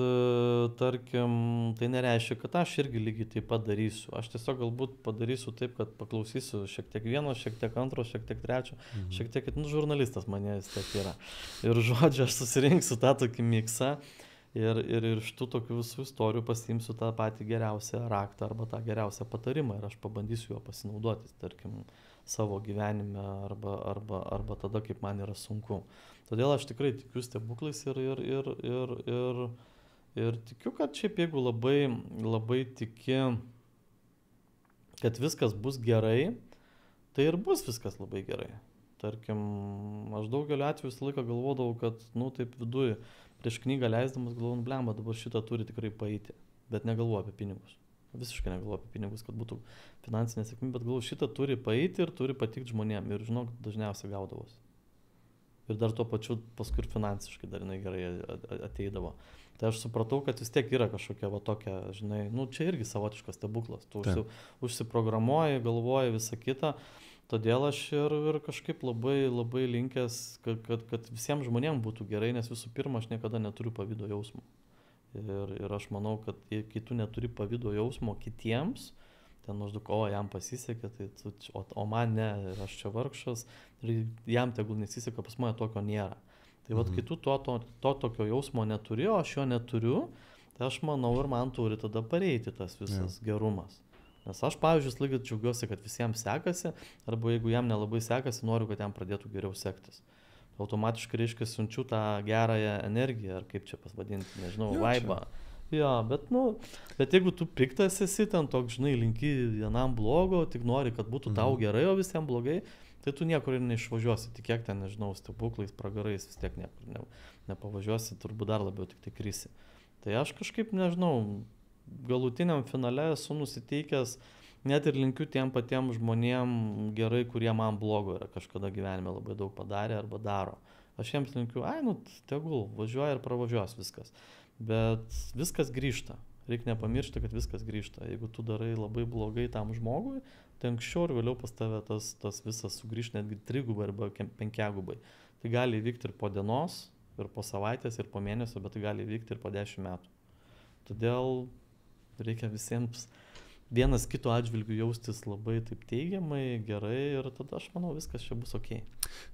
tarkim, tai nereiškia, kad aš irgi lygiai taip pat darysiu. Aš tiesiog galbūt padarysiu taip, kad paklausysiu šiek tiek vieno, šiek tiek antro, šiek tiek trečio, šiek tiek, žurnalistas mane vis tiek yra. Ir žodžiu, aš susirinksiu tą tokį miksą. Ir iš tų tokių visų istorijų pasiimsiu tą patį geriausią raktą arba tą geriausią patarimą ir aš pabandysiu juo pasinaudoti, tarkim, savo gyvenime arba tada, kaip man yra sunku. Todėl aš tikrai tikiu stebuklais ir tikiu, kad šiaip jeigu labai tiki, kad viskas bus gerai, tai ir bus viskas labai gerai. Tarkim, aš daugeliu atveju visą laiką galvodavau, kad, taip viduje, prieš knygą leisdamas galvoju, blemba, dabar šitą turi tikrai paeiti, bet negalvoju apie pinigus. Visiškai negalvoju apie pinigus, kad būtų finansinė sėkmė, bet galvoju, šitą turi paeiti ir turi patikti žmonėm. Ir žinok, dažniausiai gaudavosi. Ir dar tuo pačiu paskui ir finansiškai dar jinai gerai ateidavo. Tai aš supratau, kad vis tiek yra kažkokia tokia, žinai, čia irgi savotiškas stebuklas. Tu užsiprogramuoji, galvoji visą kitą. Todėl aš ir kažkaip labai linkęs, kad visiems žmonėms būtų gerai, nes visų pirma, aš niekada neturiu pavydo jausmo. Ir aš manau, kad kai tu neturi pavydo jausmo kitiems, ten maždaug, jam pasisekė, o man ne, aš čia vargšas, ir jam tegul nesiseka, pas mane tokio nėra. Tai kai tu to tokio jausmo neturi, o aš jo neturiu, tai aš manau ir man turi tada pareiti tas visas gerumas. Nes aš, pavyzdžiui, lygiai džiaugiuosi, kad visiems sekasi, arba jeigu jam nelabai sekasi, noriu, kad jam pradėtų geriau sektis. Automatiškai reiškia siunčiu tą gerąją energiją, ar kaip čia pasvadinti, nežinau, vaibą. Jo, bet jeigu tu piktas esi, ten toks, žinai, linki vienam blogo, tik nori, kad būtų tau gerai, o visiems blogai, tai tu niekur ir neišvažiuosi, tik kiek ten, nežinau, stebuklais, pragarais, vis tiek niekur nepavažiuosi, turbūt dar labiau tik tai krisi. Tai aš kažkaip, nežinau, galutiniam finale esu nusiteikęs, net ir linkiu tiem patiem žmonėm gerai, kurie man blogo yra kažkada gyvenime labai daug padarė arba daro. Aš jiems linkiu, tegul, važiuoja ir pravažiuos viskas. Bet viskas grįžta. Reikia nepamiršti, kad viskas grįžta. Jeigu tu darai labai blogai tam žmogui, tai anksčiau ir vėliau pas tave tas visas sugrįžta netgi 3-gubai arba 5-gubai. Tai gali įvykti ir po dienos, ir po savaitės, ir po mėnesio, bet tai gali įvykti ir po 10 metų. Todėl reikia visiems vienas kito atžvilgių jaustis labai taip teigiamai, gerai ir tada aš manau viskas čia bus ok.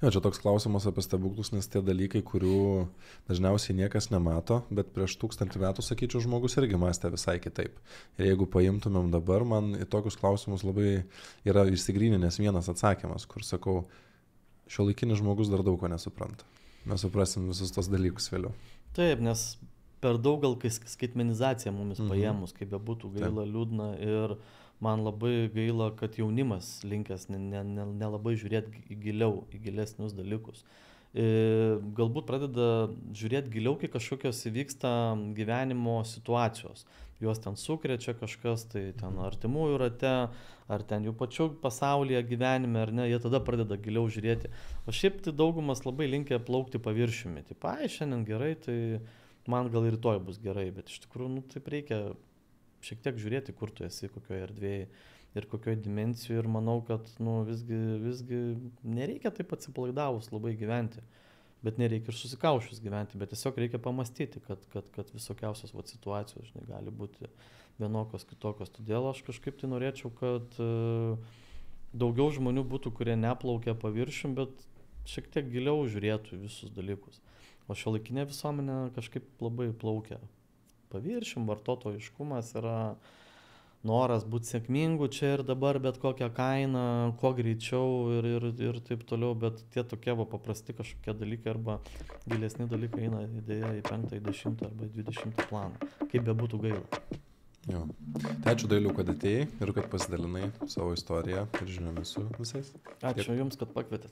Ja, čia toks klausimas apie stebuklus, nes tie dalykai, kurių dažniausiai niekas nemato, bet prieš 1000 metų, sakyčiau, žmogus irgi mąstė visai kitaip. Ir jeigu paimtumėm dabar, man į tokius klausimus labai yra išsigryninęs vienas atsakymas, kur sakau, šiuolaikinis žmogus dar daug ko nesupranta. Mes suprasim visus tos dalykus vėliau. Taip, nes per daug gal skaitmenizacija mumis paėmus, kaip bebūtų gaila, liūdna ir man labai gaila, kad jaunimas linkęs nelabai žiūrėti giliau, į gilesnius dalykus. galbūt pradeda žiūrėti giliau, kai kažkokios įvyksta gyvenimo situacijos. Juos ten sukrečia kažkas, tai ten artimųjų rate, ar ten jų pačių pasaulyje gyvenime, ar ne, jie tada pradeda giliau žiūrėti. O šiaip tai daugumas labai linkia plaukti paviršiumi. Taip, šiandien gerai, tai man gal rytoj bus gerai, bet iš tikrųjų, nu, taip reikia šiek tiek žiūrėti, kur tu esi, kokioje erdvėje ir kokioje dimensijoje, ir manau, kad nu, visgi nereikia taip atsipalaidavus labai gyventi, bet nereikia ir susikaušius gyventi, bet tiesiog reikia pamastyti, kad visokiausios situacijos, žinai, gali būti vienokios, kitokios. Todėl aš kažkaip tai norėčiau, kad daugiau žmonių būtų, kurie neplaukia paviršium, bet šiek tiek giliau žiūrėtų visus dalykus. O šiuolaikinė visuomenė kažkaip labai plaukia paviršium, vartotojiškumas yra noras būti sėkmingu čia ir dabar, bet kokią kainą, kuo greičiau ir taip toliau, bet tie tokie paprasti kažkokie dalykai arba gilesni dalykai eina idėja į 5, 10 arba 20 planą, kaip be būtų gaila. Jo. Tai ačiū Dailiau, kad atėjai ir kad pasidalinai savo istoriją ir žiniomis su visais. Ačiū Jums, kad pakvietėt.